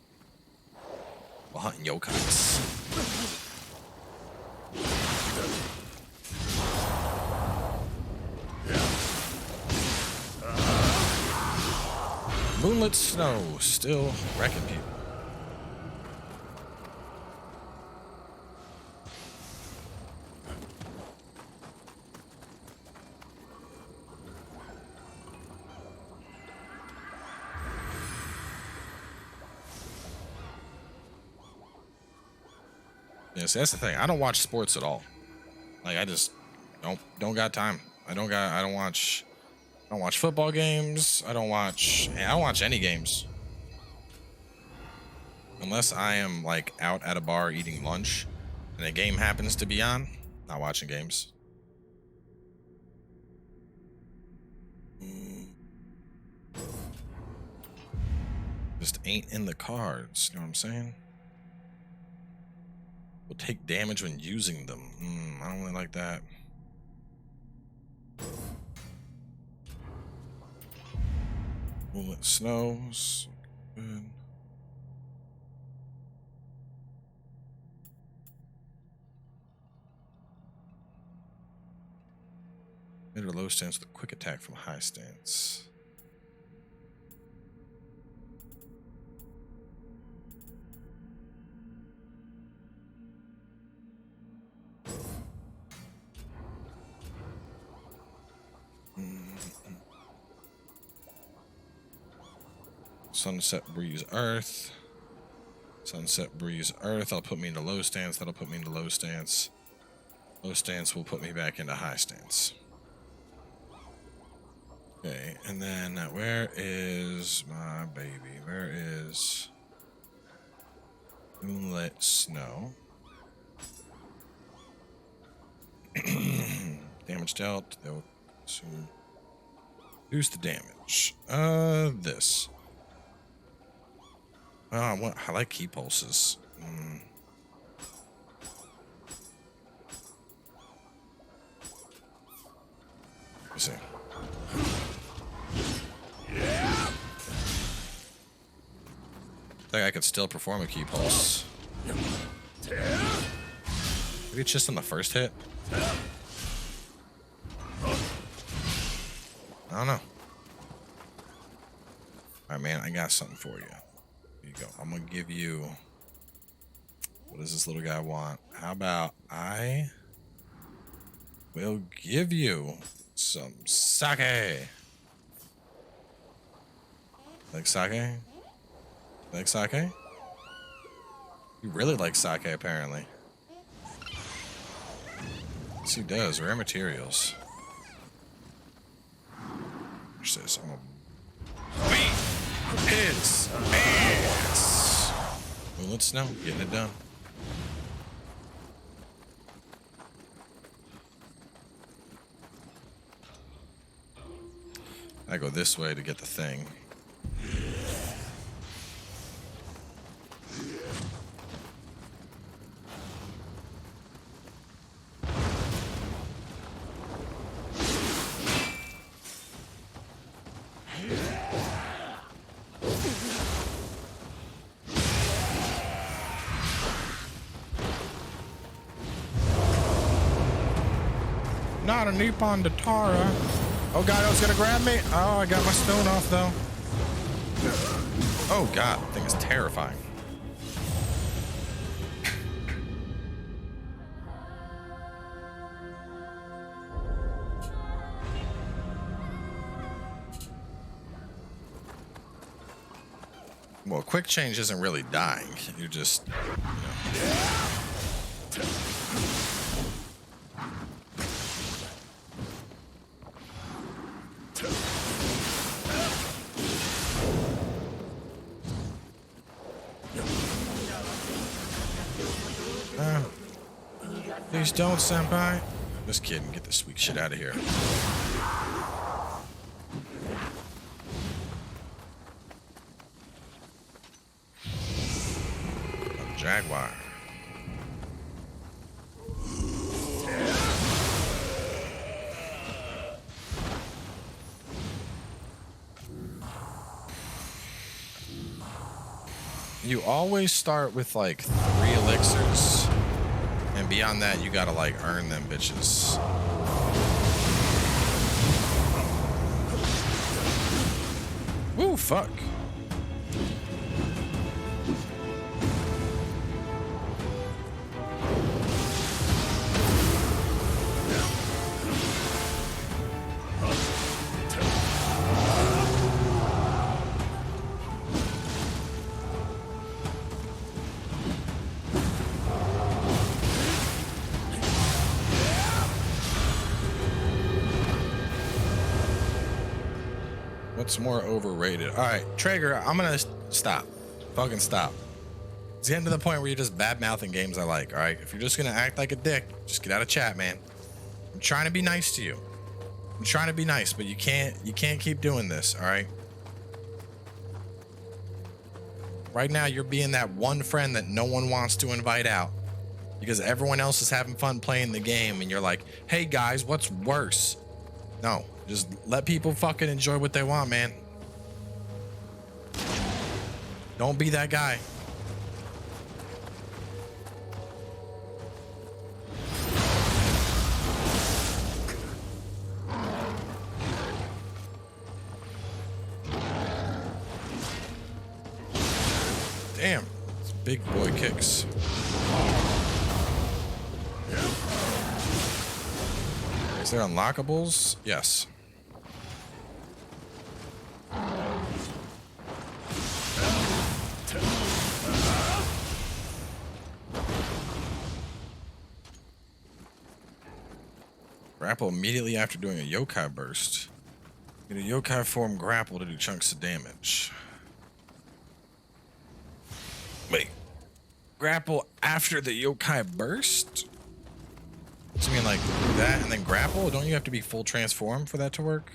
We're hunting yokais. Moonlit snow still wrecking people. Yes, that's the thing. I don't watch sports at all. Like, I just don't got time. I don't watch football games. I don't watch any games. Unless I am like out at a bar eating lunch and a game happens to be on, not watching games. Just ain't in the cards, you know what I'm saying? Will take damage when using them. I don't really like that. Moonlit snows. Good. Mid or low stance with a quick attack from high stance. Sunset breeze earth. Sunset breeze earth. That'll put me into low stance. That'll put me into low stance. Low stance will put me back into high stance. Okay, and then where is my baby? Where is Moonlit Snow? Damage dealt. They'll reduce the damage. This. Oh, I like key pulses. Let me see. I think I could still perform a key pulse. Maybe it's just on the first hit. I don't know. Alright, man, I got something for you. Here you go. I'm gonna give you... What does this little guy want? How about I will give you some sake. Like sake? Like sake? You really like sake, apparently. Yes, he does. Rare materials. Watch this. I'm gonna beat his ass. Moonlit snow, getting it done. I go this way to get the thing. Not a Nippon Datara. Oh god, it was gonna grab me. Oh, I got my stone off though. Oh god, that thing is terrifying. Well, quick change isn't really dying. You're just, you know. Please don't, senpai. Just kidding. Get this weak shit out of here. A jaguar. You always start with like 3 elixirs. And beyond that, you gotta like earn them bitches. Woo, fuck. What's more overrated? All right, Traeger, I'm gonna stop. Fucking stop. It's getting to the point where you're just bad mouthing games I like. All right, if you're just gonna act like a dick, just get out of chat, man. I'm trying to be nice to you. I'm trying to be nice, but you can't keep doing this. All right. Right now, you're being that one friend that no one wants to invite out because everyone else is having fun playing the game, and you're like, "Hey guys, what's worse?" No. Just let people fucking enjoy what they want, man. Don't be that guy. Damn, it's big boy kicks. Is there unlockables? Yes. Grapple immediately after doing a yokai burst. Get a yokai form grapple to do chunks of damage. Wait. Grapple after the yokai burst? So you mean like that and then grapple? Don't you have to be full transform for that to work?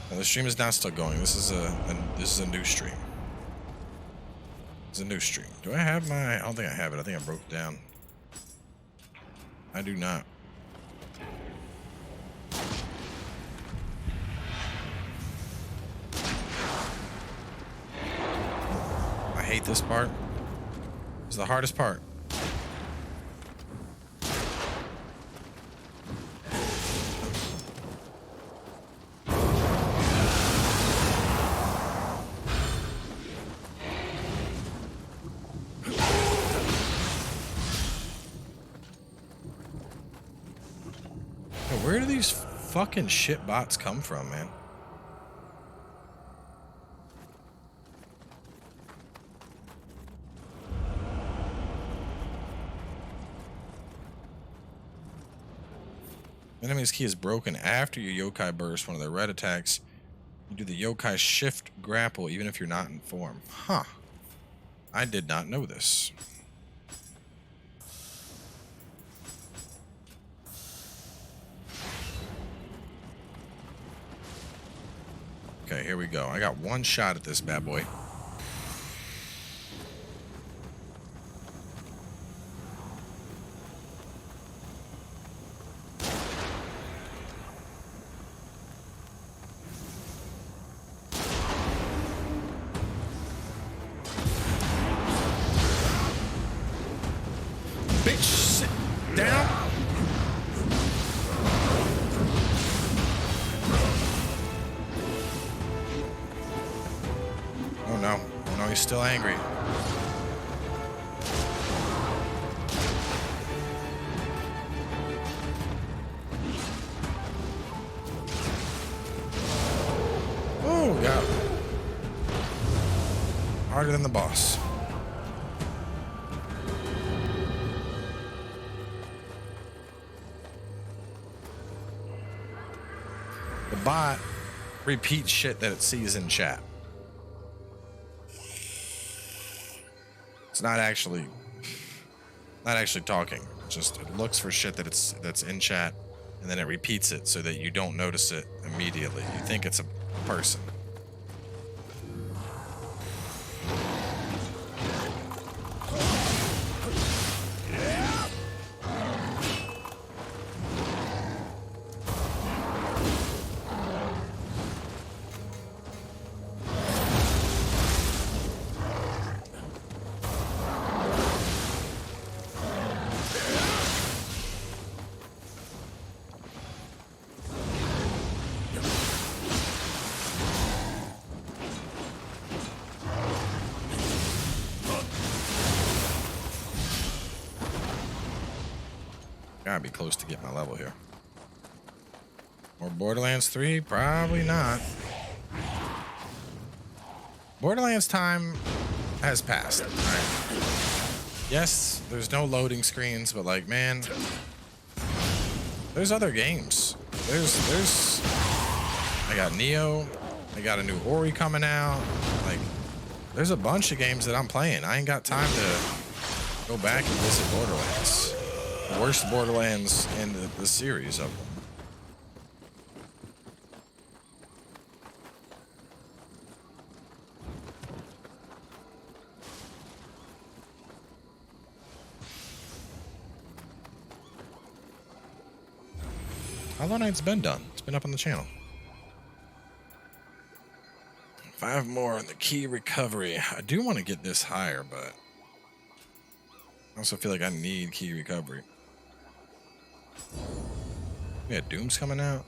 No, the stream is not still going. This is a new stream. It's a new stream. Do I have my? I don't think I have it. I think I broke it down. I do not. I hate this part. It's the hardest part. Where do these fucking shit bots come from, man? Enemy's key is broken after your yokai burst one of their red attacks. You do the yokai shift grapple even if you're not in form. Huh. I did not know this. Okay, here we go. I got one shot at this bad boy. Bitch, sit down. Oh no. Oh no, he's still angry. Oh, got him. Harder than the boss. The bot repeats shit that it sees in chat. It's not actually talking. Just it looks for shit that's in chat, and then it repeats it so that you don't notice it immediately. You think it's a person. Gotta be close to get my level here. More Borderlands 3? Probably not. Borderlands time has passed. Alright. Yes, there's no loading screens, but like, man, there's other games. There's I got Nioh, I got a new Ori coming out. Like, there's a bunch of games that I'm playing. I ain't got time to go back and visit Borderlands. The worst Borderlands in the series of them. How long it's been done? It's been up on the channel. 5 more on the key recovery. I do want to get this higher, but I also feel like I need key recovery. Yeah, Doom's coming out.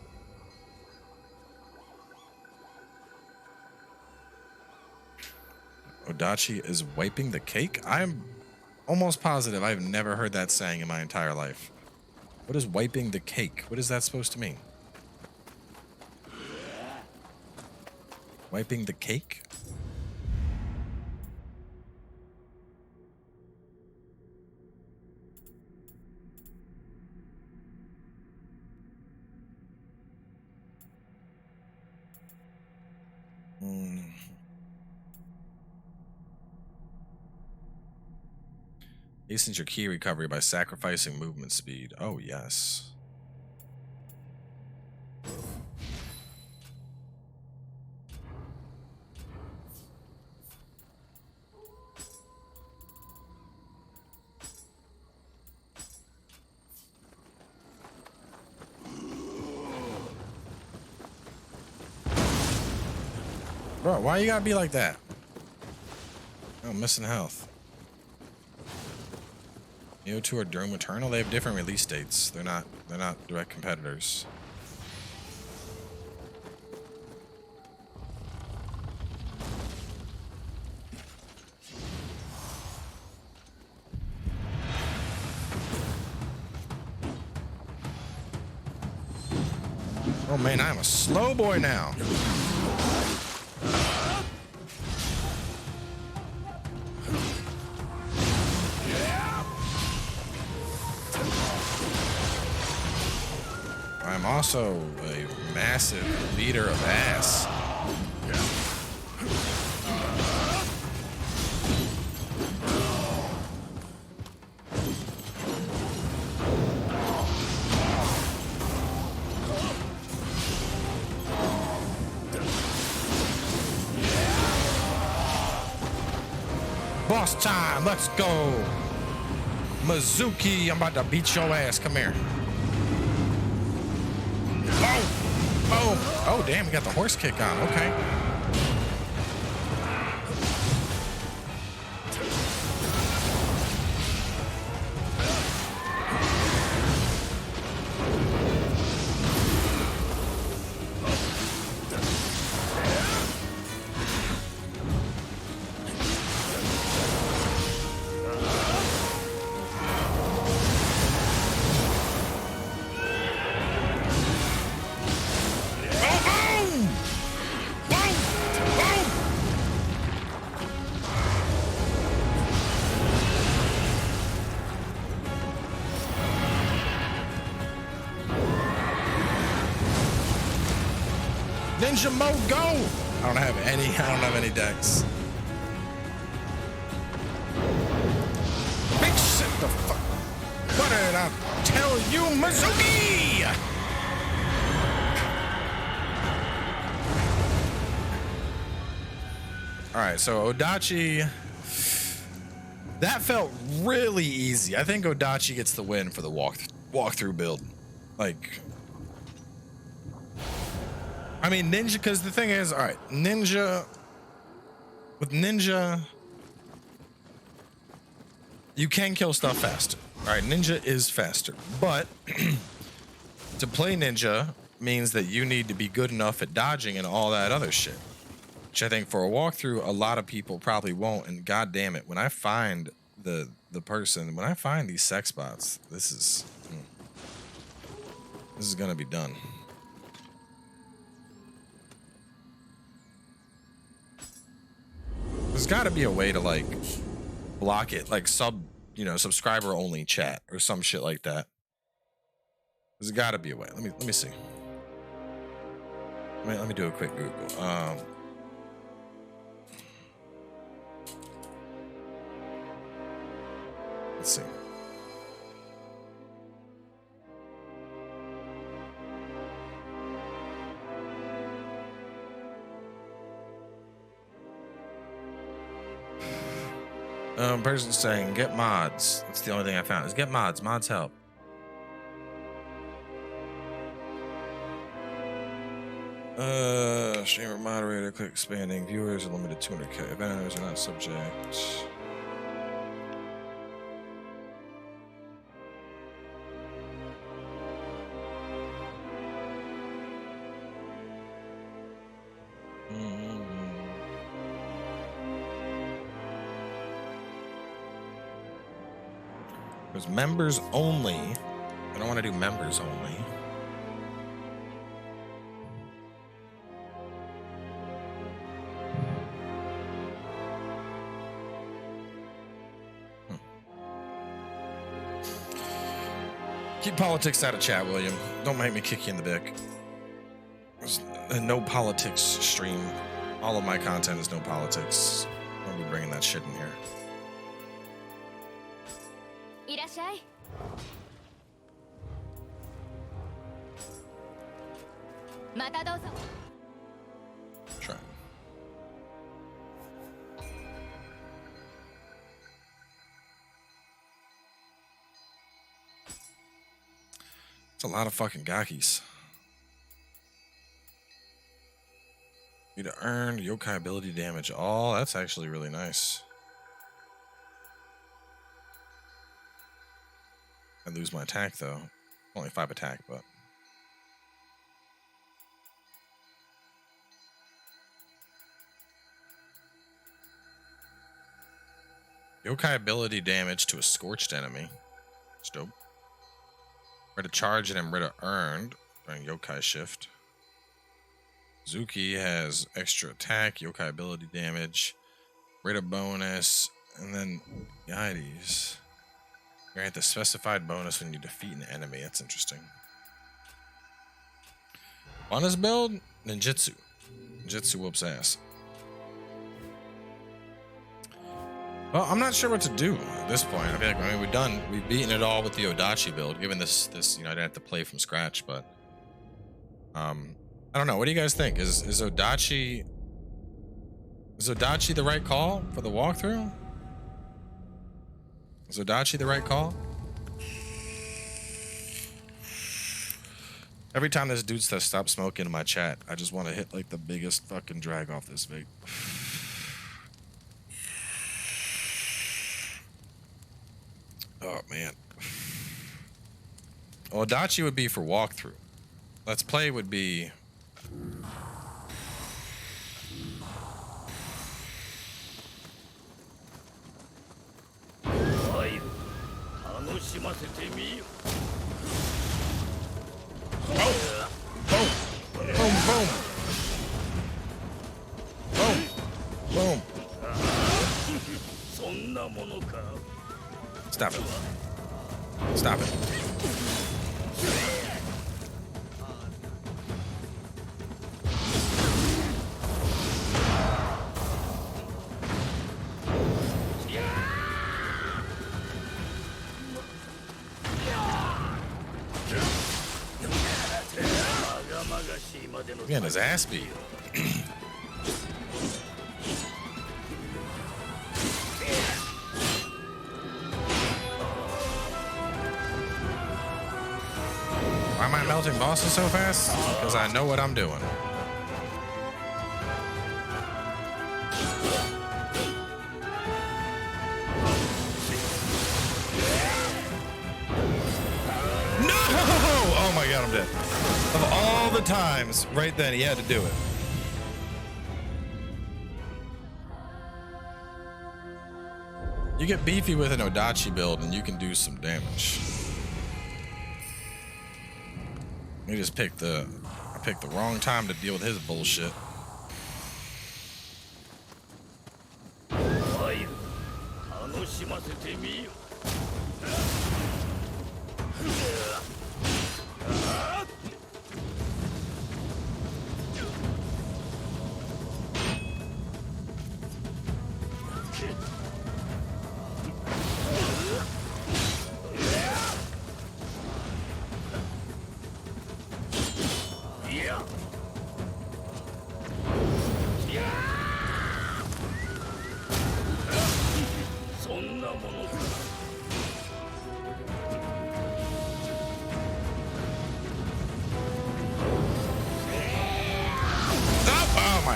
Odachi is wiping the cake? I'm almost positive I've never heard that saying in my entire life. What is wiping the cake? What is that supposed to mean? Wiping the cake? Hastens your key recovery by sacrificing movement speed. Oh, yes. Bro, why you gotta be like that? Oh, missing health. Nioh 2 or Doom Eternal, they have different release dates. They're not direct competitors. Oh man, I'm a slow boy now. I'm also a massive beater of ass. Boss time, let's go. Mizuki, I'm about to beat your ass. Come here. Oh, damn, we got the horse kick on. Okay. Ninja mode, go! I don't have any decks. Bitch, shit the fuck. What did I tell you, Mizuki? Alright, so Odachi. That felt really easy. I think Odachi gets the win for the walkthrough build. Like, I mean, Ninja, because the thing is, all right, Ninja, with Ninja, you can kill stuff faster. All right, Ninja is faster, but to play Ninja means that you need to be good enough at dodging and all that other shit, which I think for a walkthrough, a lot of people probably won't. And god damn it, when I find when I find these sex bots, this is gonna be done. There's got to be a way to like block it, like subscriber only chat or some shit like that. There's got to be a way. Let me see. Let me do a quick Google. Let's see. Person saying get mods. That's the only thing I found is get mods. Mods help. Streamer moderator, click expanding. Viewers are limited to 200K. Eventers are not subject. There's members only. I don't want to do members only. Keep politics out of chat, William. Don't make me kick you in the dick. There's a no politics stream. All of my content is no politics. I'll be bringing that shit in here. Try. It's a lot of fucking gakis. Need to earn yokai ability damage. Oh, that's actually really nice. I lose my attack though. Only 5 attack, but yokai ability damage to a scorched enemy. It's dope. Rita charge and Rita earned during yokai shift. Zuki has extra attack, yokai ability damage, Rita bonus, and then Guides. Grant the specified bonus when you defeat an enemy. That's interesting. Bonus build, ninjutsu. Ninjutsu whoops ass. Well, I'm not sure what to do at this point. I feel like we've beaten it all with the Odachi build. Given this, you know, I didn't have to play from scratch, but I don't know. What do you guys think? Is Odachi the right call for the walkthrough? Is Odachi the right call? Every time this dude says stop smoking in my chat, I just want to hit like the biggest fucking drag off this vape. Oh man. Odachi would be for walkthrough. Let's play would be boom, boom, boom, boom, boom. Stop it. Stop it. Getting his ass beat. Why am I melting bosses so fast? Because I know what I'm doing. No! Oh my god, I'm dead. Of all the times, right then, he had to do it. You get beefy with an Odachi build and you can do some damage. You just picked I picked the wrong time to deal with his bullshit.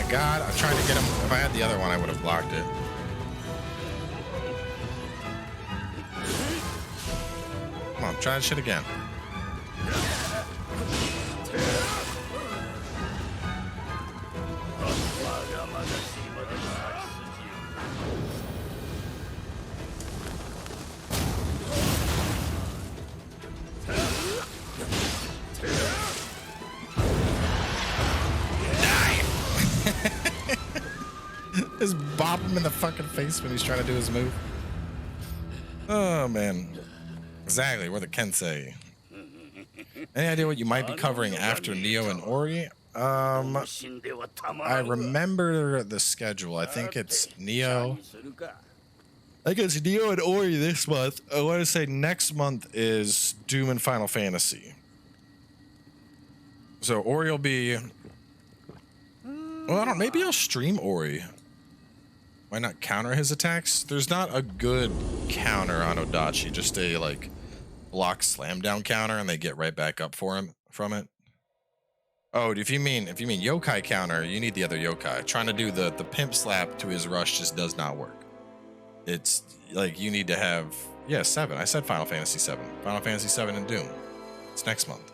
God, I tried to get him. If I had the other one, I would have blocked it. Come on, try that shit again. Just bop him in the fucking face when he's trying to do his move. Oh man. Exactly, we're the Kensei. Any idea what you might be covering after Nioh and Ori? I remember the schedule. I think it's Nioh, I guess Nioh and Ori this month. I want to say next month is Doom and Final Fantasy. So Ori will be. Well, I don't. Maybe I'll stream Ori. Why not counter his attacks? There's not a good counter on Odachi. Just a like block slam down counter, and they get right back up for him from it. Oh, if you mean Yokai counter, you need the other Yokai. Trying to do the pimp slap to his rush just does not work. It's like you need to have 7. I said Final Fantasy 7. Final Fantasy 7 and Doom. It's next month.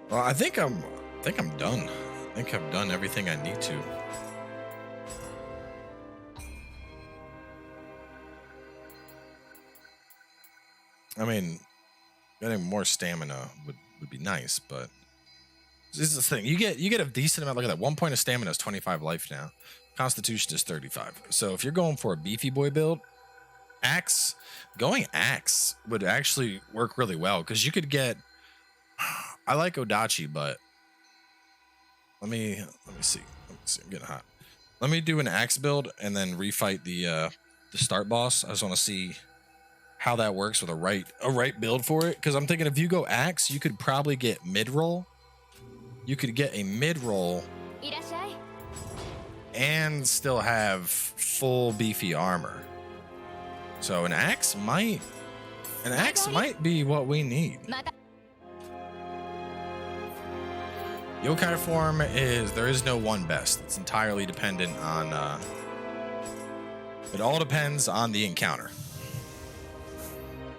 Well, I think I'm done. I think I've done everything I need to. I mean, getting more stamina would be nice, but this is the thing. You get a decent amount. Look at that. 1 point of stamina is 25 life now. Constitution is 35. So if you're going for a beefy boy build, going axe would actually work really well because you could get. I like Odachi, but let me see. I'm getting hot. Let me do an axe build and then refight the start boss. I just want to see how that works with a right build for it. Because I'm thinking if you go axe, you could probably get mid roll. You could get a mid roll and still have full beefy armor. So an axe might be what we need. Yokai form there is no one best. It's entirely dependent on it all depends on the encounter.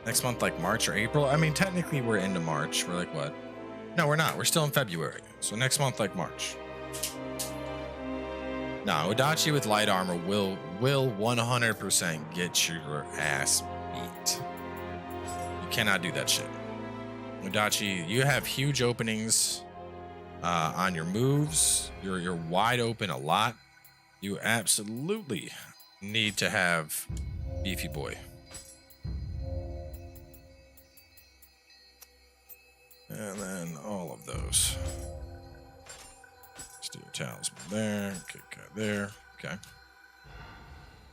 Next month, like March or April. I mean, technically we're into March. We're like what? No, we're not. We're still in February. So next month, like March. No, Odachi with light armor will 100% get your ass beat. You cannot do that shit. Odachi, you have huge openings. On your moves, you're wide open a lot. You absolutely need to have beefy boy. And then all of those. Let's do a talisman there. Okay, got there. Okay.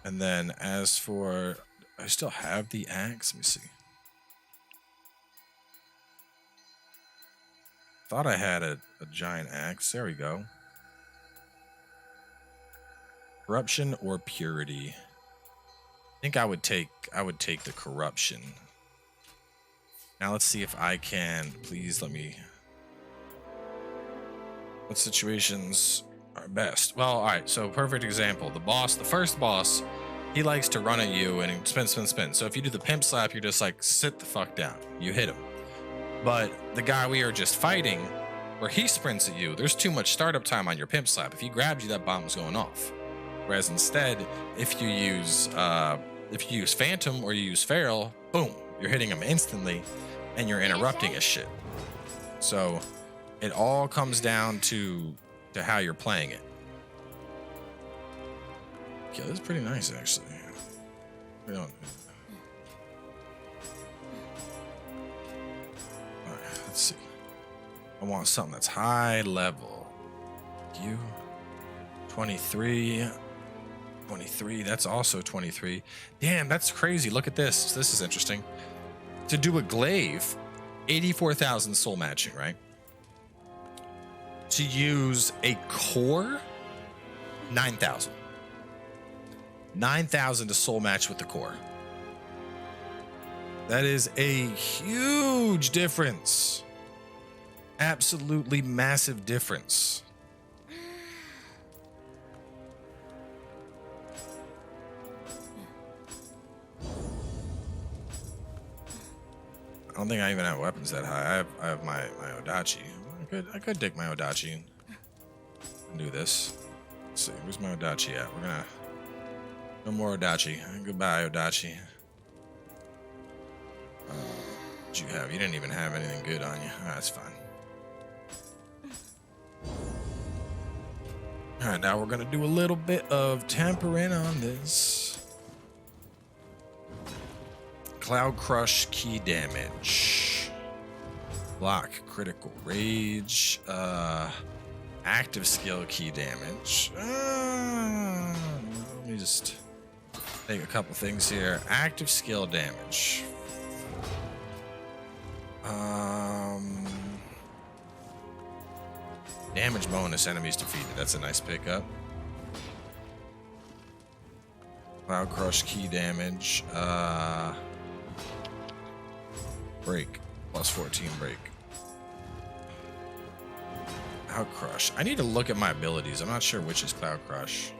And then as for, I still have the axe. Let me see. Thought I had a giant axe. There we go. Corruption or purity? I think I would take the corruption. Now let's see if I can. Please let me. What situations are best? Well, all right. So perfect example. The first boss, he likes to run at you and spin. So if you do the pimp slap, you're just like sit the fuck down. You hit him. But the guy we are just fighting, where he sprints at you, there's too much startup time on your pimp slap. If he grabbed you, that bomb's going off. Whereas instead, if you use Phantom or you use Feral, boom, you're hitting him instantly, and you're interrupting his shit. So it all comes down to how you're playing it. Yeah, that's pretty nice actually. We don't. Let's see. I want something that's high level. You 23. That's also 23. Damn, that's crazy. Look at this. This is interesting. To do a glaive, 84,000 soul matching, right? To use a core, 9,000. 9,000 to soul match with the core. That is a huge difference. Absolutely massive difference. I don't think I even have weapons that high. I have my Odachi. I could dig my Odachi and do this. Let's see, where's my Odachi at? We're gonna no more Odachi. Goodbye, Odachi. What'd you have? You didn't even have anything good on you. That's fine. All right, now we're gonna do a little bit of tempering on this. Cloud Crush key damage. Block, critical rage, active skill key damage. Let me just take a couple things here. Active skill damage. Damage bonus, enemies defeated. That's a nice pickup. Cloud Crush key damage. Break. Plus 14 break. Cloud Crush. I need to look at my abilities. I'm not sure which is Cloud Crush.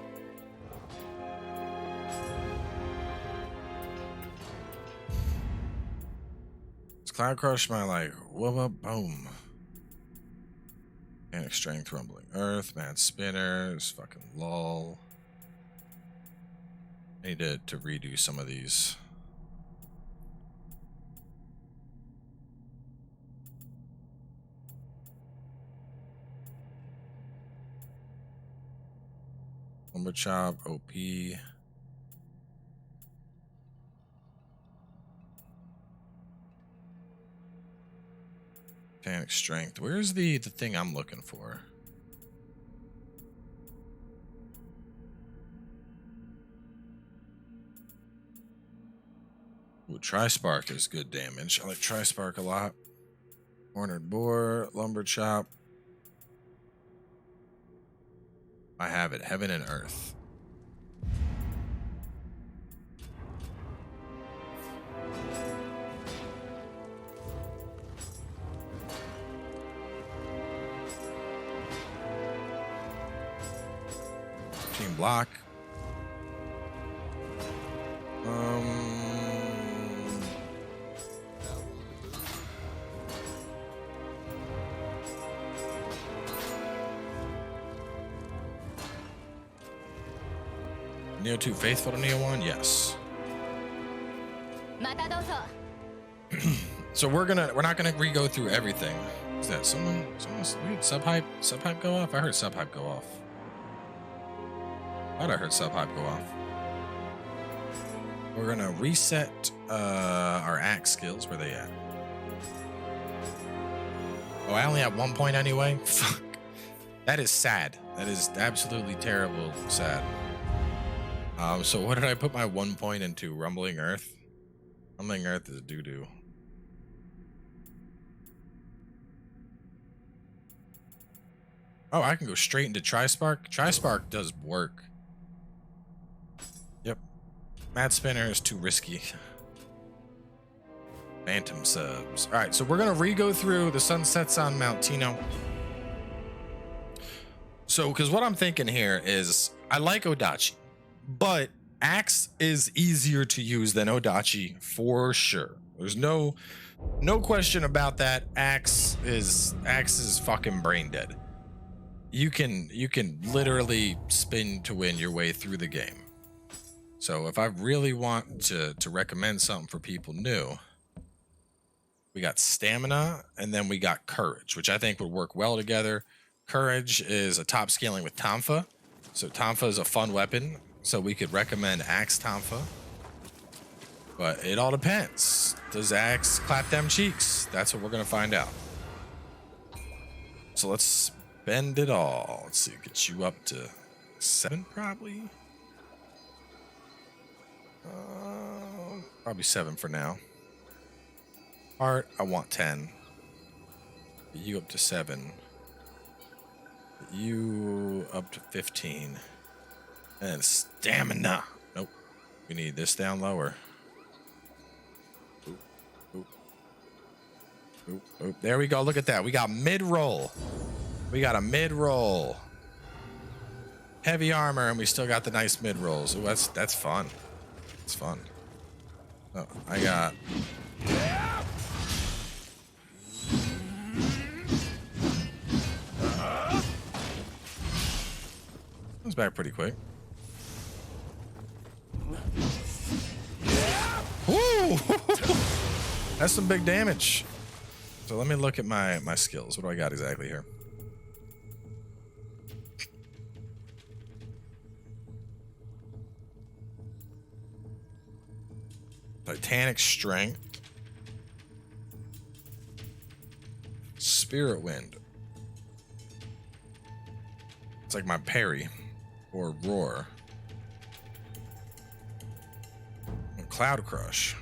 Is Cloud Crush my like whoop up boom? Panic Strength, Rumbling Earth, Mad Spinners, fucking lol. I need to redo some of these. Lumber Chop, OP. Panic Strength. Where's the thing I'm looking for? Ooh, Tri-Spark is good damage. I like Tri-Spark a lot. Cornered Boar, Lumber Chop. I have it. Heaven and Earth. Team block. Nioh 2 faithful to Nioh 1? Yes. So we're not gonna re-go through everything. Is that someone weird? Sub hype go off? I heard sub hype go off. I heard sub hype go off. We're gonna reset our axe skills. Where they at? Oh, I only have 1 point anyway? Fuck. That is sad. That is absolutely terrible sad. So what did I put my 1 point into? Rumbling Earth? Rumbling Earth is doo-doo. Oh, I can go straight into Tri-Spark? Tri-Spark does work. Yep. Mad Spinner is too risky. Phantom subs. Alright, so we're gonna re-go through the sunsets on Mount Tino. So, because what I'm thinking here is, I like Odachi, but Axe is easier to use than Odachi for sure. There's no question about that. Axe is fucking brain dead. You can literally spin to win your way through the game. So if I really want to recommend something for people new, we got stamina and then we got courage, which I think would work well together. Courage is a top scaling with Tonfa. So Tonfa is a fun weapon. So we could recommend Axe Tonfa. But it all depends. Does Axe clap them cheeks? That's what we're going to find out. So let's spend it all. Let's see, get you up to 7 probably. Probably 7 for now. Heart, I want 10. Get you up to 7. Get you up to 15. And stamina. Nope. We need this down lower. Oop, oop. Oop, oop. There we go. Look at that. We got mid-roll. We got a mid-roll. Heavy armor, and we still got the nice mid-rolls. Ooh, that's fun. It's fun. Oh, I got... Comes back pretty quick. Woo! That's some big damage. So let me look at my skills. What do I got exactly here? Titanic strength. Spirit Wind. It's like my parry or roar. And Cloud Crush.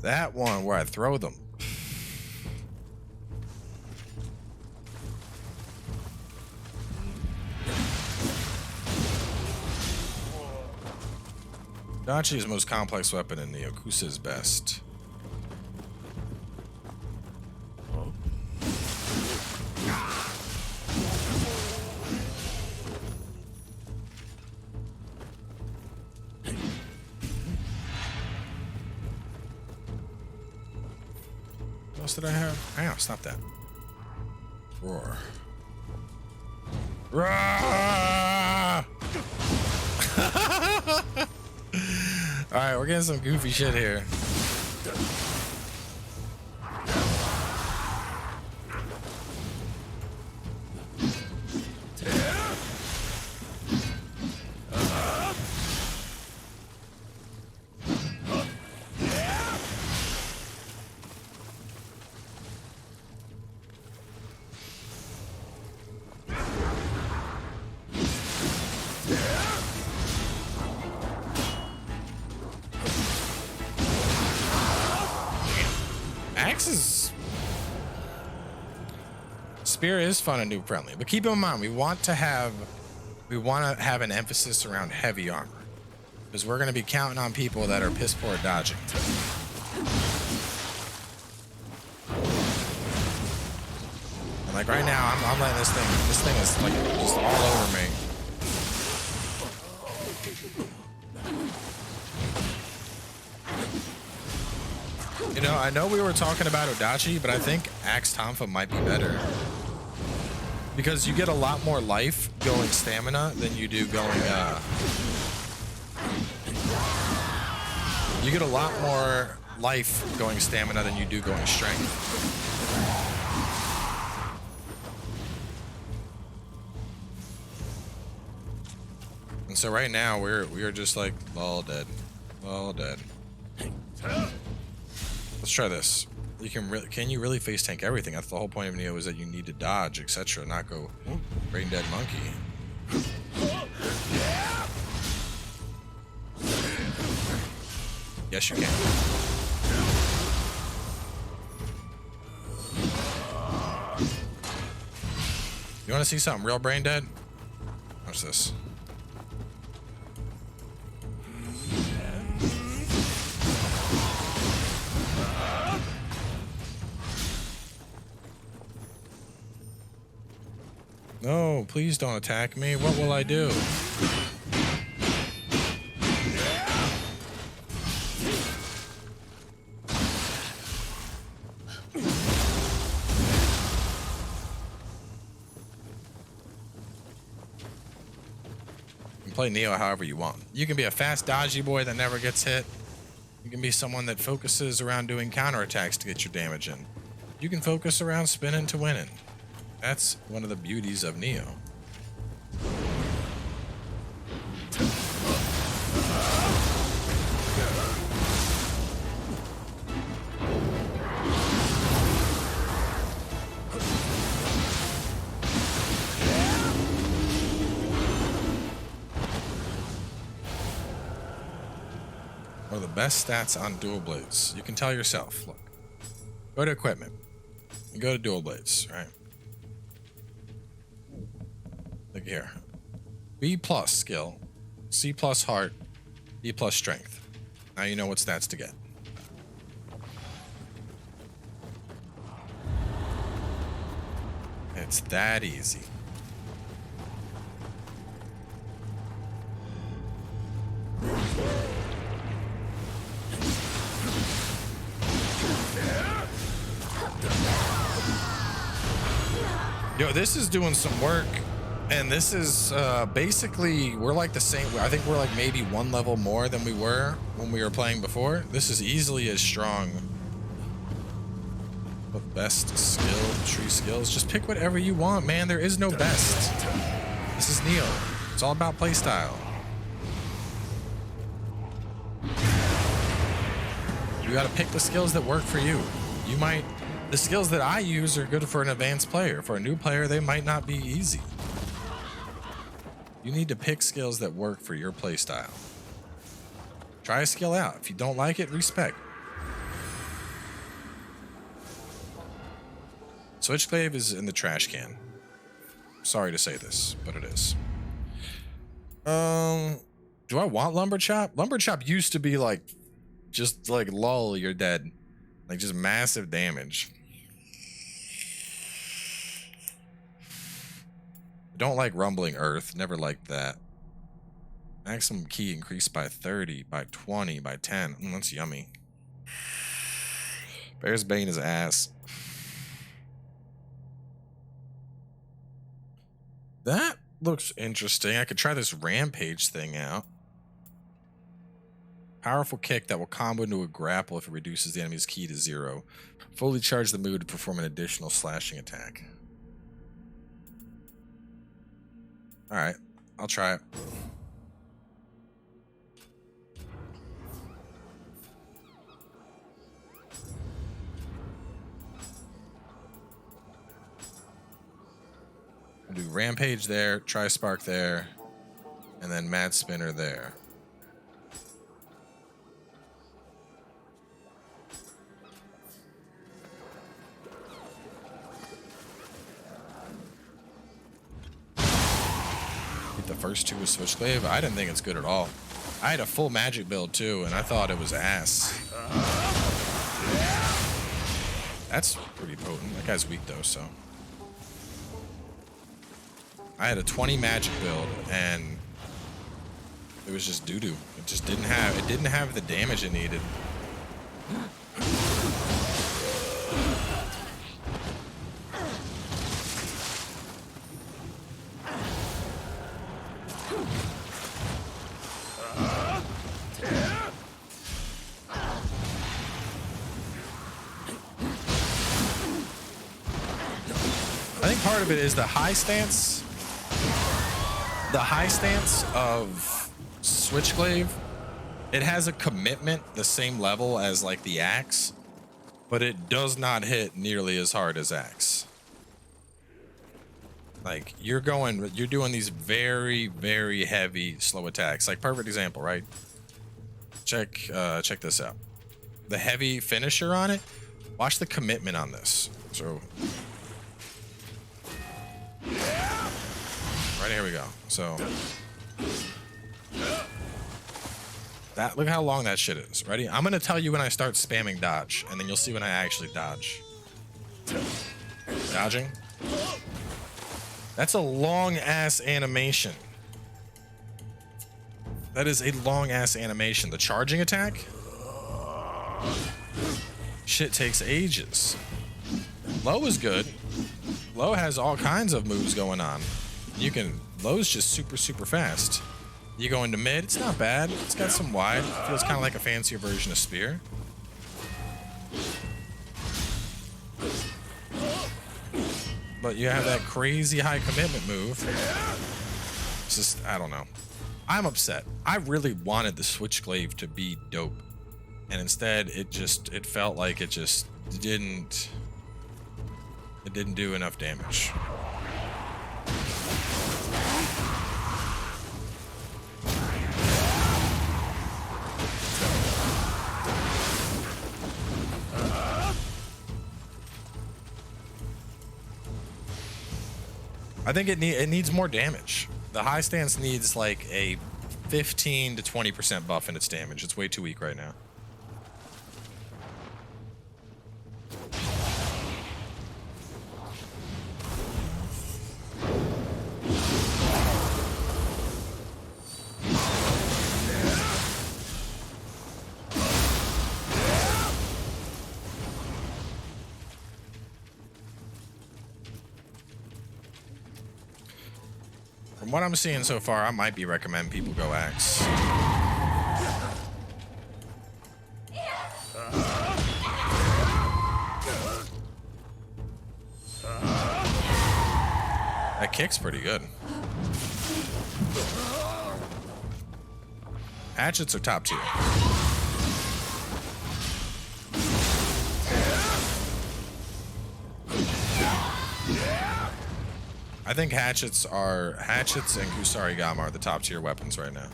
That one where I throw them. Odachi is the most complex weapon in Nioh. Kusa is best. What else did I have? Ow, stop that. Roar. Roar! All right, we're getting some goofy shit here. Spear is fun and noob friendly, but keep in mind we want to have an emphasis around heavy armor, because we're going to be counting on people that are piss poor at dodging. And like right now, I'm letting this thing is like just all over me. You know, I know we were talking about Odachi, but I think Axe Tonfa might be better. Because you get a lot more life going stamina than you do going, you get a lot more life going stamina than you do going strength. And so right now we are just like all dead. All dead. Let's try this. You can you really face tank everything? That's the whole point of Nioh, is that you need to dodge, etc., not go brain dead monkey. Yes, you can. You want to see something real brain dead? Watch this. No, please don't attack me. What will I do? You can play Nioh however you want. You can be a fast, dodgy boy that never gets hit. You can be someone that focuses around doing counterattacks to get your damage in. You can focus around spinning to winning. That's one of the beauties of Nioh. One of the best stats on dual blades. You can tell yourself, look. Go to equipment. You go to dual blades, right? Look here. B plus skill, C plus heart, D plus strength. Now you know what stats to get. It's that easy. Yo, this is doing some work. And this is basically, we're like the same. I think we're like maybe one level more than we were when we were playing before. This is easily as strong. But best skill, tree skills. Just pick whatever you want, man. There is no best. This is Nioh. It's all about playstyle. You gotta pick the skills that work for you. The skills that I use are good for an advanced player. For a new player, they might not be easy. You need to pick skills that work for your playstyle. Try a skill out. If you don't like it, respect. Switchglaive is in the trash can. Sorry to say this, but it is. Do I want Lumberchop? Lumberchop used to be like, just like lol, you're dead. Like just massive damage. Don't like Rumbling Earth. Never liked that. Maximum key increased by 30, by 20, by 10. That's yummy. Bear's Bane is ass. That looks interesting. I could try this Rampage thing out. Powerful kick that will combo into a grapple if it reduces the enemy's key to 0. Fully charge the move to perform an additional slashing attack. Alright, I'll try it. I'll do Rampage there, Tri-Spark there, and then Mad Spinner there. The first two with Switchglaive, I didn't think it's good at all. I had a full magic build too, and I thought it was ass. That's pretty potent. That guy's weak though, so. I had a 20 magic build, and it was just doo-doo. It just didn't have the damage it needed. Part of it is the high stance. The high stance of Switchglaive, it has a commitment the same level as like the axe, but it does not hit nearly as hard as axe. Like you're doing these very, very heavy slow attacks. Like perfect example, right? Check this out. The heavy finisher on it. Watch the commitment on this. So. Right, here we go. So that, look how long that shit is. Ready? I'm gonna tell you when I start spamming dodge, and then you'll see when I actually dodge. Dodging. That's a long ass animation. That is a long ass animation. The charging attack, shit takes ages. Low is good. Low has all kinds of moves going on. Low's just super, super fast. You go into mid, it's not bad. It's got some wide. It feels kind of like a fancier version of Spear. But you have that crazy high commitment move. It's just, I don't know. I'm upset. I really wanted the Switchglaive to be dope. And instead, it felt like it just didn't do enough damage. I think it needs more damage. The high stance needs like a 15 to 20% buff in its damage. It's way too weak right now. From what I'm seeing so far, I might be recommending people go axe. That kick's pretty good. Hatchets are top tier. I think hatchets and Kusarigama are the top tier weapons right now.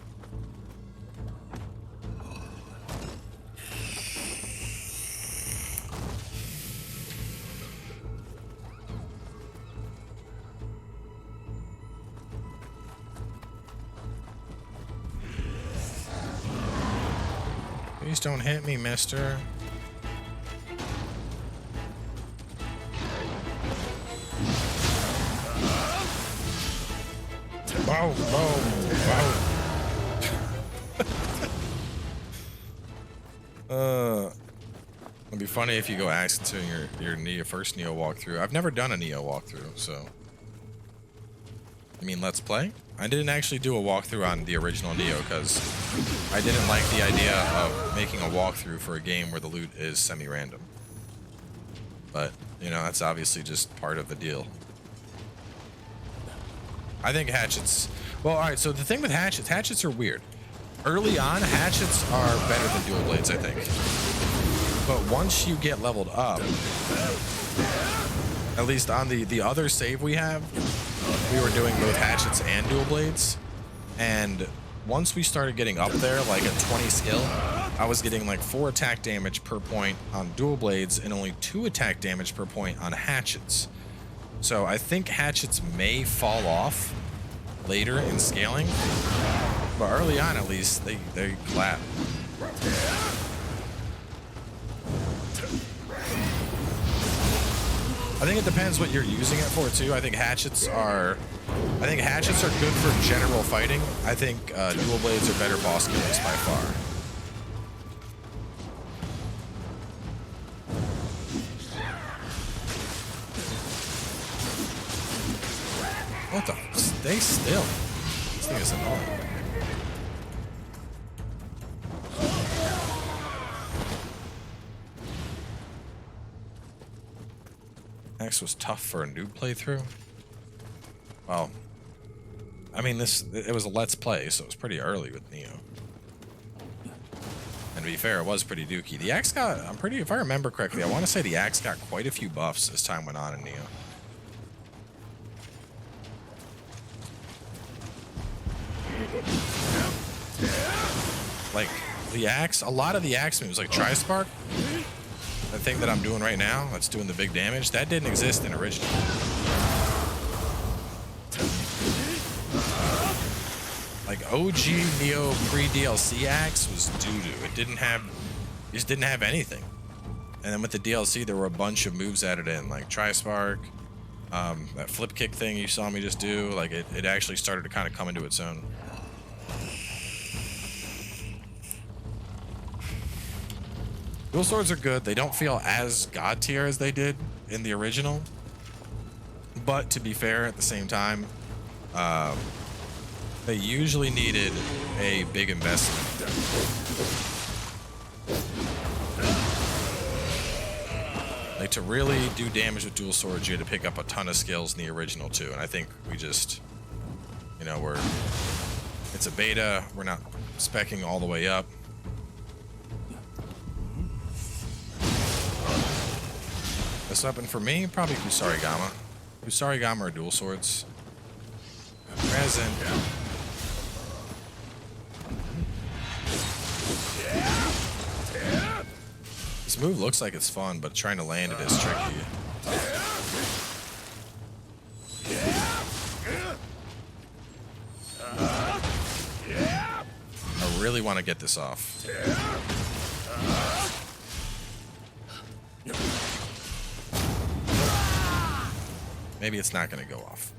Please don't hit me, mister. Whoa, whoa, whoa. It'd be funny if you go ask to your first Nioh walkthrough. I've never done a Nioh walkthrough, so. I mean, let's play? I didn't actually do a walkthrough on the original Nioh because I didn't like the idea of making a walkthrough for a game where the loot is semi-random. But, you know, that's obviously just part of the deal. I think hatchets... Well, alright, so the thing with hatchets are weird. Early on, hatchets are better than dual blades, I think. But once you get leveled up, at least on the other save we have, we were doing both hatchets and dual blades. And once we started getting up there, like at 20 skill, I was getting like 4 attack damage per point on dual blades and only 2 attack damage per point on hatchets. So I think hatchets may fall off later in scaling, but early on at least they clap. I think it depends what you're using it for too. I think hatchets are good for general fighting. I think dual blades are better boss killers by far. What the? Stay still. This thing is annoying. X was tough for a noob playthrough. Well, I mean, it was a let's play, so it was pretty early with Nioh. And to be fair, it was pretty dookie. The axe got, if I remember correctly, I want to say the axe got quite a few buffs as time went on in Nioh. Like, the axe, a lot of the axe moves, like Tri-Spark, the thing that I'm doing right now, that's doing the big damage, that didn't exist in original. Like, OG Nioh pre-DLC axe was doo-doo. It just didn't have anything. And then with the DLC, there were a bunch of moves added in, like Tri-Spark, that flip kick thing you saw me just do, like, it actually started to kind of come into its own. Dual swords are good. They don't feel as god tier as they did in the original. But to be fair, at the same time, they usually needed a big investment. Like, to really do damage with dual swords, you had to pick up a ton of skills in the original too. And I think we just, you know, it's a beta. We're not speccing all the way up. This weapon for me, probably Kusarigama. Kusarigama or dual swords. Present. This move looks like it's fun, but trying to land it is tricky. I really want to get this off. Maybe it's not going to go off.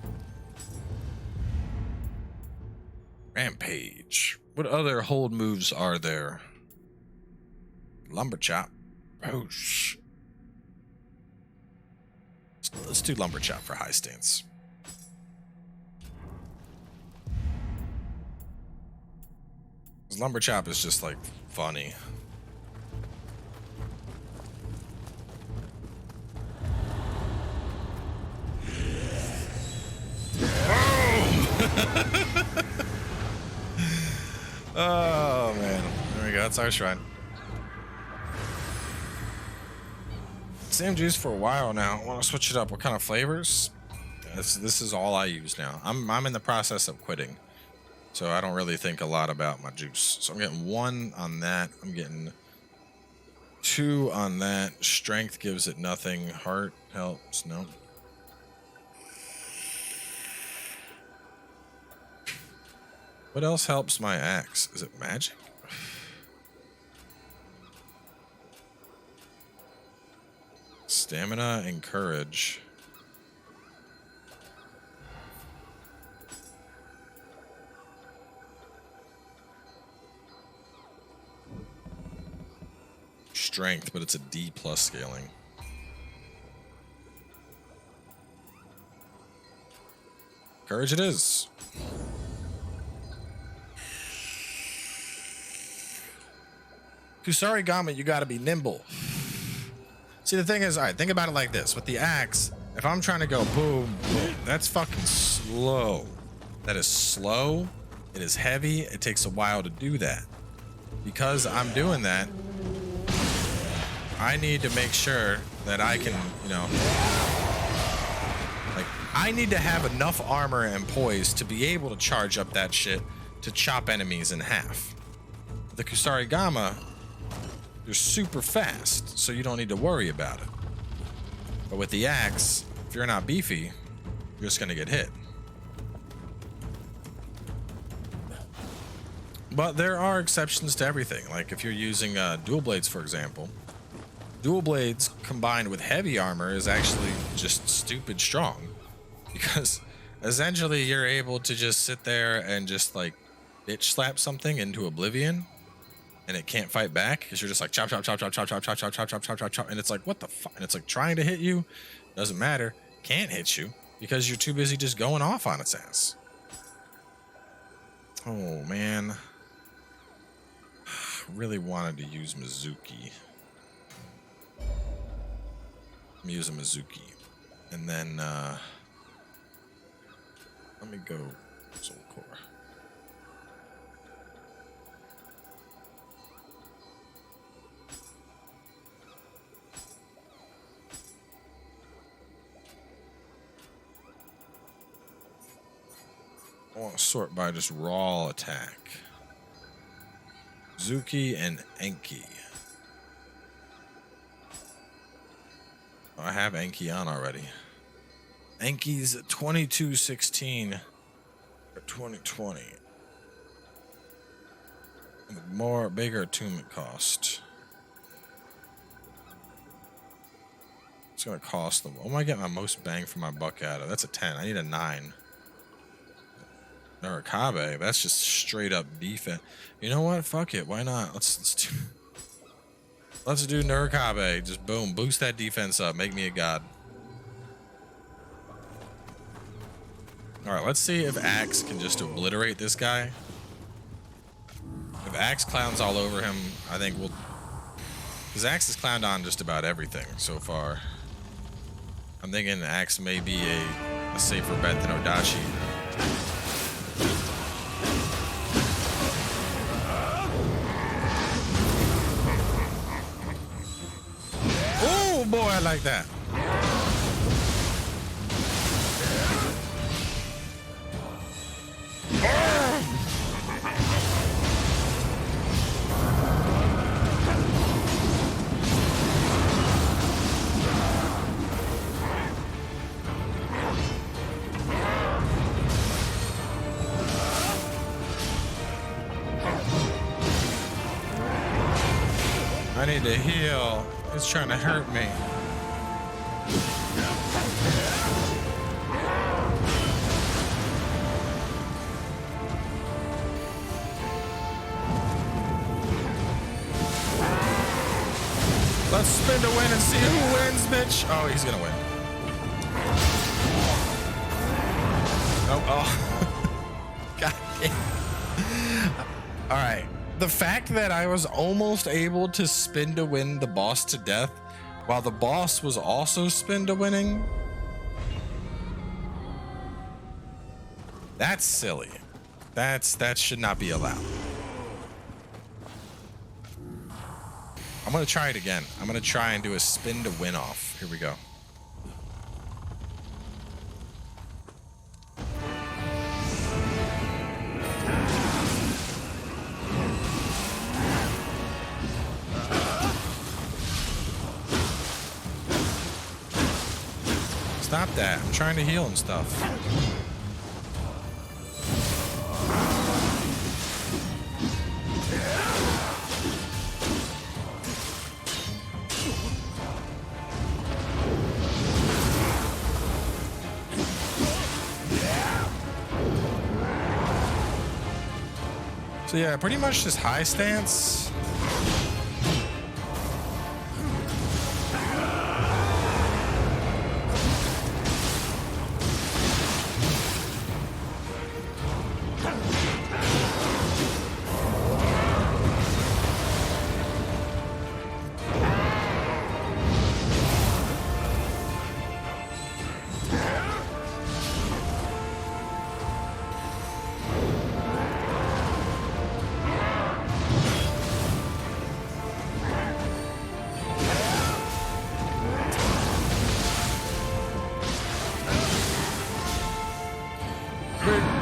Rampage. What other hold moves are there? Lumber chop. Whoosh. Let's do lumber chop for high stance. Lumber chop is just like funny. Oh man, there we go. That's our shrine. Same juice for a while now. Want to switch it up? What kind of flavors? This is all I use now. I'm in the process of quitting, so I don't really think a lot about my juice. So I'm getting 1 on that. I'm getting 2 on that. Strength gives it nothing. Heart helps. No. What else helps my axe? Is it magic? Stamina and courage. Strength, but it's a D+ scaling. Courage it is. Kusarigama, you gotta be nimble. See, the thing is, all right, think about it like this. With the axe, if I'm trying to go boom, boom, that's fucking slow. That is slow. It is heavy. It takes a while to do that. Because I'm doing that, I need to make sure that I can, you know, like, I need to have enough armor and poise to be able to charge up that shit to chop enemies in half. The Kusarigama, you're super fast, so you don't need to worry about it. But with the axe, if you're not beefy, you're just gonna get hit. But there are exceptions to everything. Like if you're using dual blades, for example, dual blades combined with heavy armor is actually just stupid strong, because essentially you're able to just sit there and just like bitch slap something into oblivion, and it can't fight back because you're just like chop, chop, chop, chop, chop, chop, chop, chop, chop, chop, chop, chop, chop, and it's like, what the fuck? And it's like trying to hit you, doesn't matter, can't hit you because you're too busy just going off on its ass. Oh man, I really wanted to use Mizuki. I'm using Mizuki, and then let me go Soul Core. I want to sort by just raw attack. Zuki and Enki. Oh, I have Enki on already. Enki's 2216 for 2020. More bigger attunement cost. It's gonna cost them. What am I getting my most bang for my buck out of? That's a 10. I need a 9. Narakabe, that's just straight up defense. You know what? Fuck it. Why not? Let's do Narakabe. Just boom, boost that defense up. Make me a god. All right, let's see if Axe can just obliterate this guy. If Axe clowns all over him, I think we'll... Because Axe has clowned on just about everything so far. I'm thinking Axe may be a safer bet than Odachi. Oh boy, I like that. I need to heal. It's trying to hurt me. Let's spin to win and see who wins, bitch. Oh, he's gonna win. Oh. God damn. All right. The fact that I was almost able to spin to win the boss to death while the boss was also spin to winning, that's silly. That should not be allowed. I'm gonna try it again. I'm gonna try and do a spin to win off. Here we go. Stop that. I'm trying to heal and stuff. So yeah, pretty much just high stance.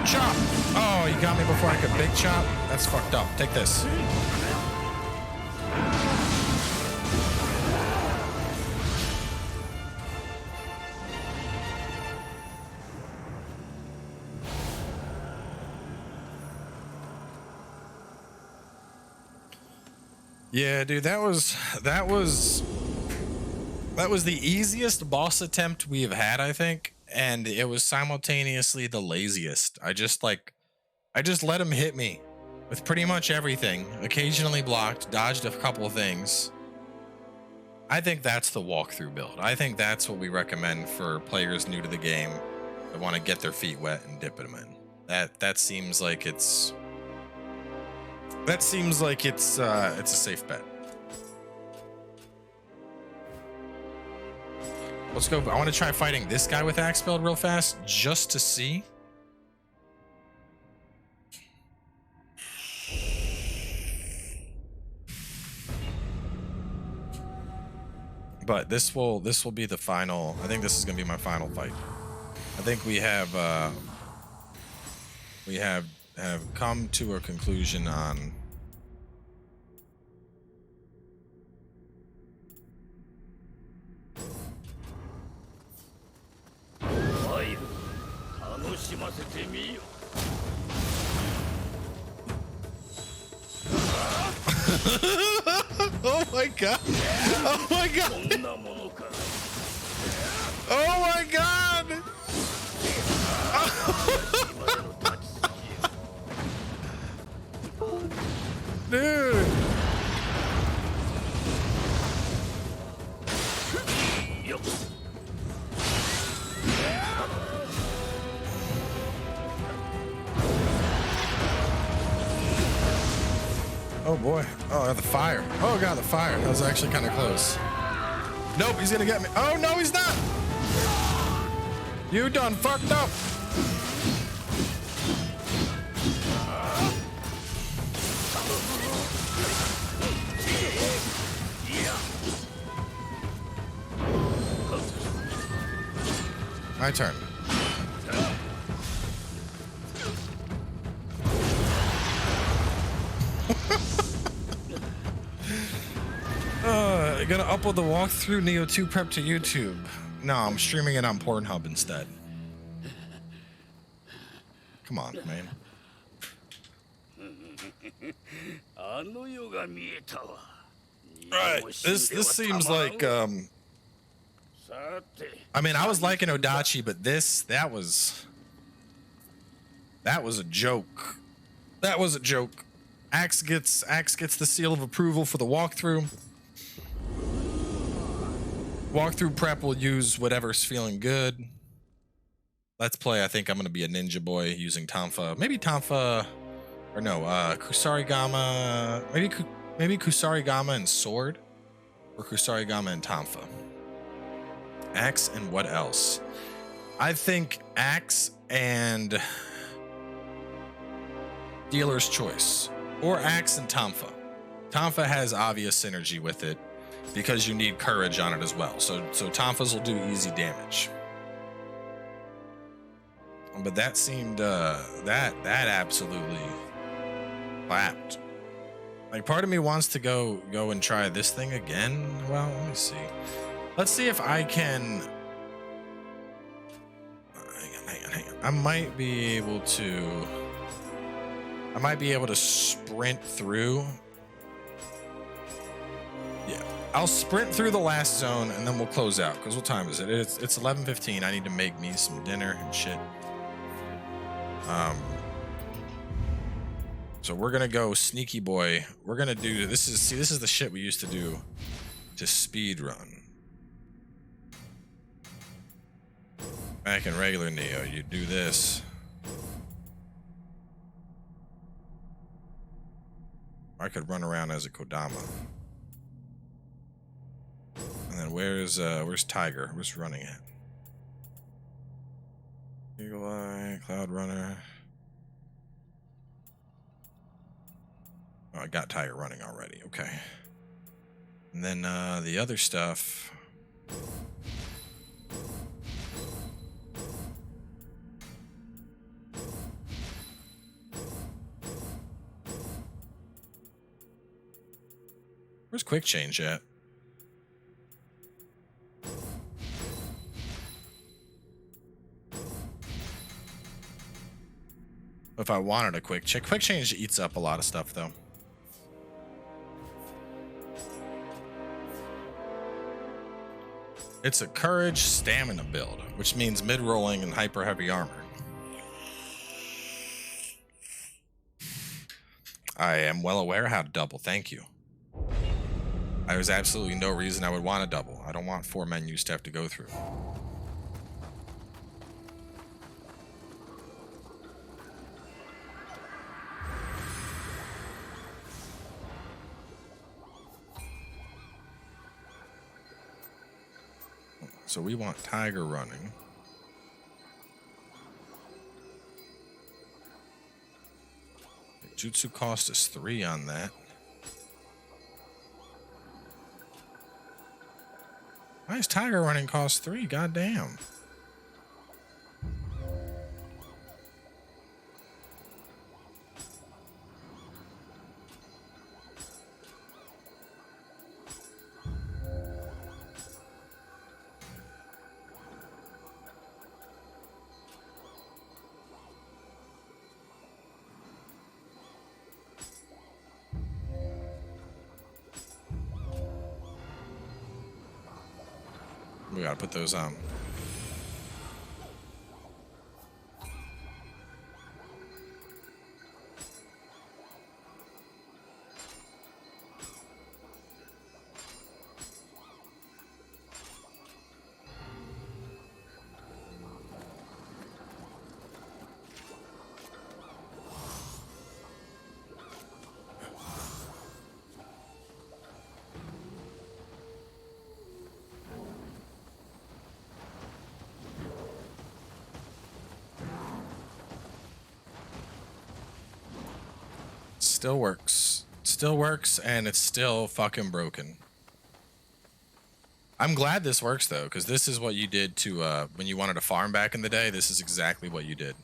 Chop! Oh, you got me before I could big chop? That's fucked up. Take this. Yeah, dude, that was the easiest boss attempt we've had, I think. And it was simultaneously the laziest. I just let him hit me with pretty much everything. Occasionally blocked, dodged a couple of things. I think that's the walkthrough build. I think that's what we recommend for players new to the game that want to get their feet wet and dip them in. That seems like it's a safe bet. Let's go. I want to try fighting this guy with axe build real fast just to see. But this will be the final. I think this is going to be my final fight. I think we have come to a conclusion on oh my god! Oh my god! Oh my god! Dude! Oh boy. Oh, the fire. Oh god, the fire. That was actually kind of close. Nope, he's gonna get me. Oh no, he's not! You done fucked up! My turn. Gonna upload the walkthrough Nioh 2 prep to YouTube. No, I'm streaming it on Pornhub instead. Come on, man. Alright, this seems like I mean, I was liking Odachi, but that was a joke. That was a joke. Axe gets the seal of approval for the walkthrough. Walkthrough prep will use whatever's feeling good. Let's play. I think I'm gonna be a ninja boy using Tonfa. Maybe Tonfa, or no, Kusarigama. Maybe Kusarigama and sword, or Kusarigama and Tonfa. Axe and what else? I think axe and dealer's choice, or axe and Tonfa. Tonfa has obvious synergy with it, because you need courage on it as well. So Tonfas will do easy damage. But that seemed that absolutely clapped. Like, part of me wants to go and try this thing again. Well, let me see. Let's see if I can I might be able to sprint through. Yeah, I'll sprint through the last zone and then we'll close out. Because what time is it? It's 11:15. I need to make me some dinner and shit. So we're gonna go sneaky boy. We're gonna do this is the shit we used to do to speed run. Back in regular Nioh, you do this. I could run around as a Kodama. And then where's Tiger? Where's running at? Eagle Eye, Cloud Runner. Oh, I got Tiger running already. Okay. And then the other stuff. Where's quick change at? If I wanted a quick change eats up a lot of stuff though. It's a courage stamina build, which means mid-rolling and hyper heavy armor. I am well aware how to double, thank you. There's absolutely no reason I would want to double. I don't want 4 menus to have to go through. So we want Tiger running. Jutsu cost us 3 on that. Why is Tiger running cost 3? Goddamn. We gotta put those on. Still works. Still works, and it's still fucking broken. I'm glad this works, though, because this is what you did to, when you wanted to farm back in the day, this is exactly what you did.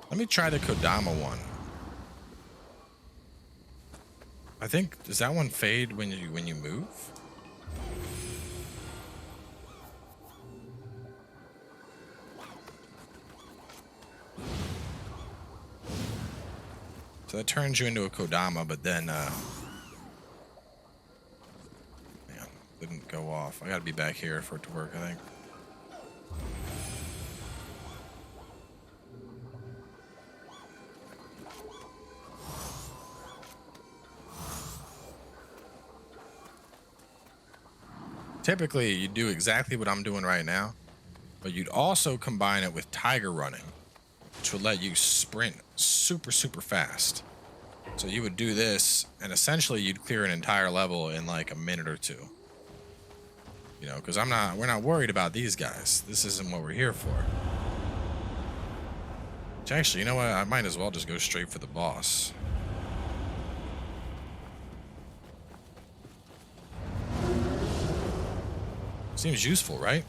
Let me try the Kodama one. I think, does that one fade when you move? So that turns you into a Kodama, but then man, didn't go off. I gotta be back here for it to work, I think. Typically, you do exactly what I'm doing right now, but you'd also combine it with Tiger running, which would let you sprint super, super fast. So you would do this, and essentially you'd clear an entire level in like a minute or 2. You know, because we're not worried about these guys. This isn't what we're here for. Which actually, you know what? I might as well just go straight for the boss. Seems useful, right?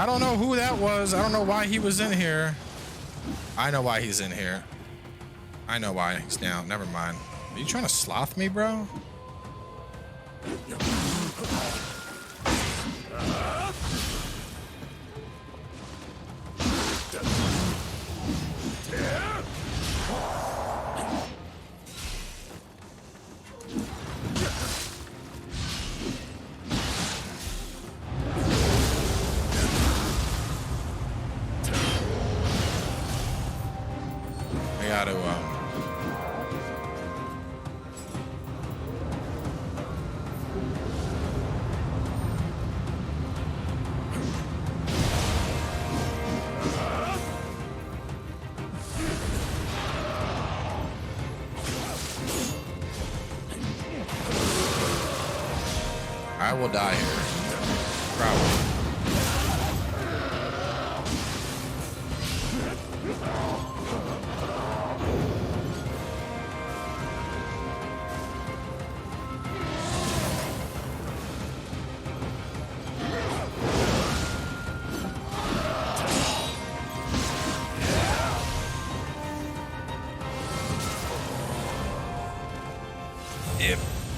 I don't know who that was. I don't know why he was in here. I know why he's in here. I know why he's down. Never mind. Are you trying to sloth me, bro? I gotta, I will die here. Probably.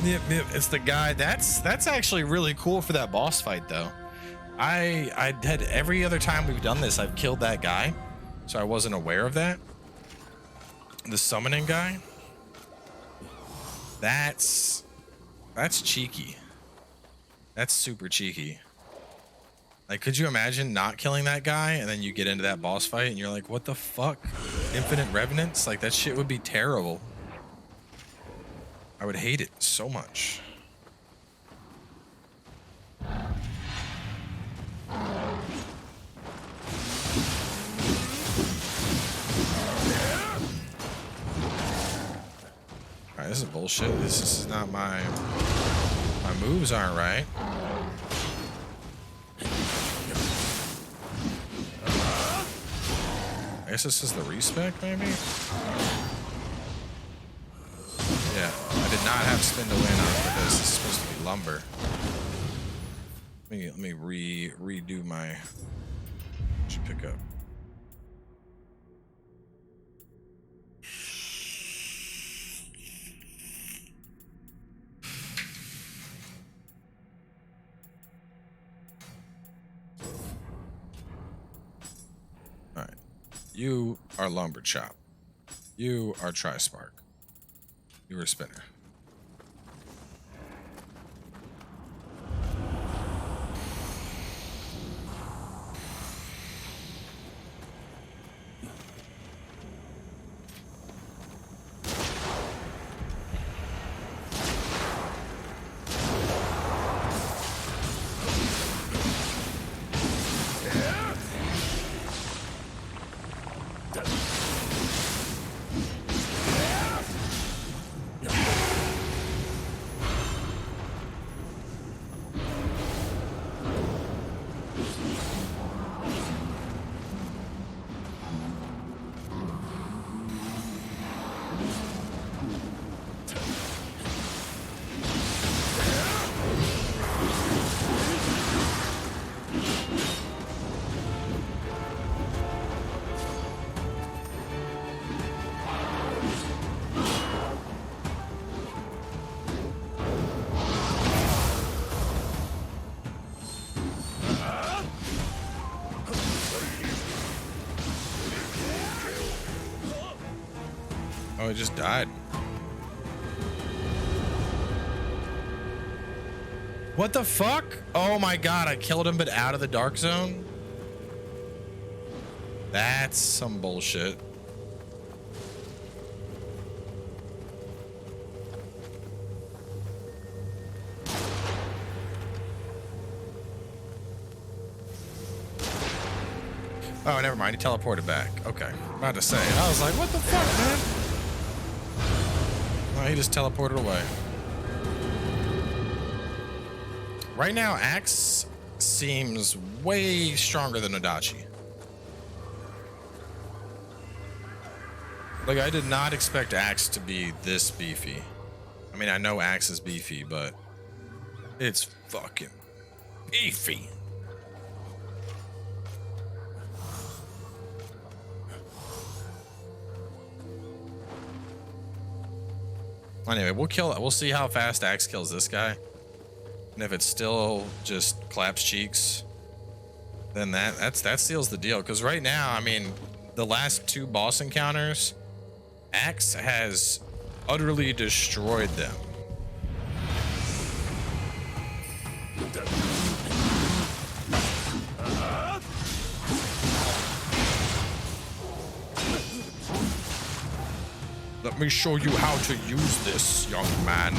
Yep, it's the guy. That's actually really cool for that boss fight, though. I had every other time we've done this, I've killed that guy, so I wasn't aware of that. The summoning guy. That's cheeky. That's super cheeky. Like, could you imagine not killing that guy and then you get into that boss fight and you're like, what the fuck? Infinite revenants? Like, that shit would be terrible. I would hate it so much. Alright, this is bullshit. This is not my moves aren't right. I guess this is the respec, maybe? Yeah, I did not have spin to win on for this. This is supposed to be lumber. Let me redo my. Should pick up. All right, you are lumber chop. You are tri-spark. You were a spinner. Oh, it just died. What the fuck? Oh my god, I killed him but out of the dark zone? That's some bullshit. Oh, never mind. He teleported back. Okay. About to say. I was like, what the fuck, man? Oh, he just teleported away. Right now, Axe seems way stronger than Odachi. Like, I did not expect Axe to be this beefy. I mean, I know Axe is beefy, but it's fucking beefy. Anyway, we'll see how fast Axe kills this guy. And if it's still just claps cheeks, then that seals the deal. Because right now, I mean, the last 2 boss encounters, Axe has utterly destroyed them. Let me show you how to use this, young man.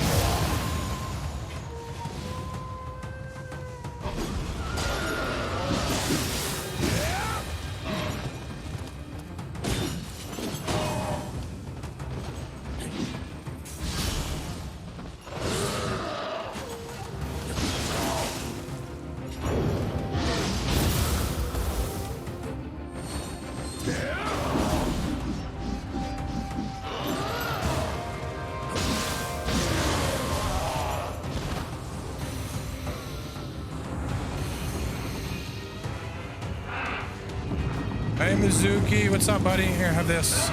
Hey Mizuki, what's up, buddy? Here, have this.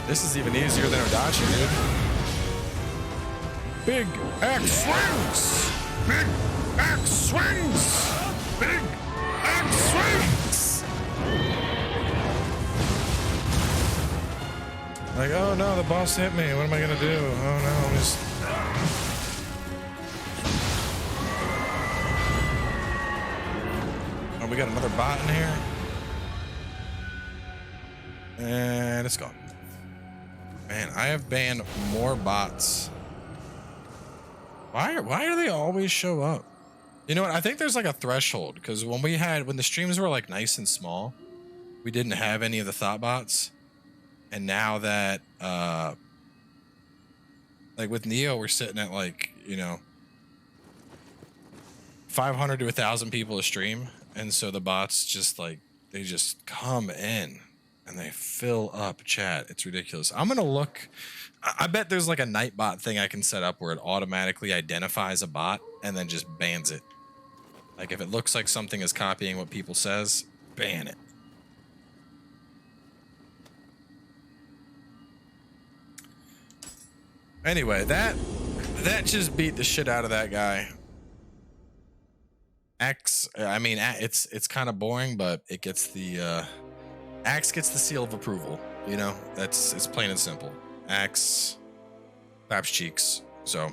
This is even easier than Odachi, dude. Big axe swings! Big axe swings! Big axe swings! Like, oh no, the boss hit me. What am I gonna do? Oh no, I'm just... Oh, we got another bot in here. And it's gone. Man, I have banned more bots. Why do they always show up? You know what? I think there's like a threshold, because when the streams were like nice and small, we didn't have any of the thought bots. And now that like with Nioh, we're sitting at like, you know, 500 to 1,000 people a stream, and so the bots just like they just come in and they fill up chat. It's ridiculous. I'm gonna look. I bet there's like a Nightbot thing I can set up where it automatically identifies a bot and then just bans it. Like if it looks like something is copying what people says, ban it. Anyway, that just beat the shit out of that guy. Axe, I mean, it's kind of boring, but it gets the Axe gets the seal of approval. You know, it's plain and simple. Axe claps cheeks. So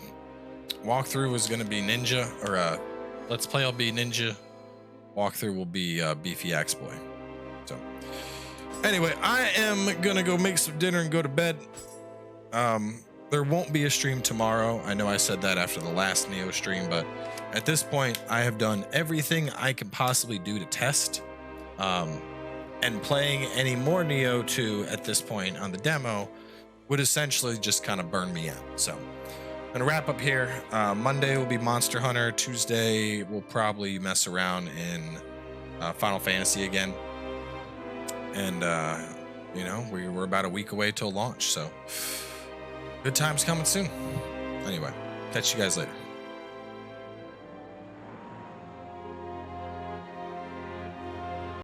walkthrough is gonna be Ninja, or let's play will be Ninja. Walkthrough will be Beefy Axe Boy. So anyway, I am gonna go make some dinner and go to bed. There won't be a stream tomorrow. I know I said that after the last Nioh stream, but at this point, I have done everything I can possibly do to test. And playing any more Nioh 2 at this point on the demo would essentially just kind of burn me out. So I'm gonna wrap up here. Monday will be Monster Hunter. Tuesday we'll probably mess around in Final Fantasy again. And you know, we're about a week away till launch, so good times coming soon. Anyway, catch you guys later.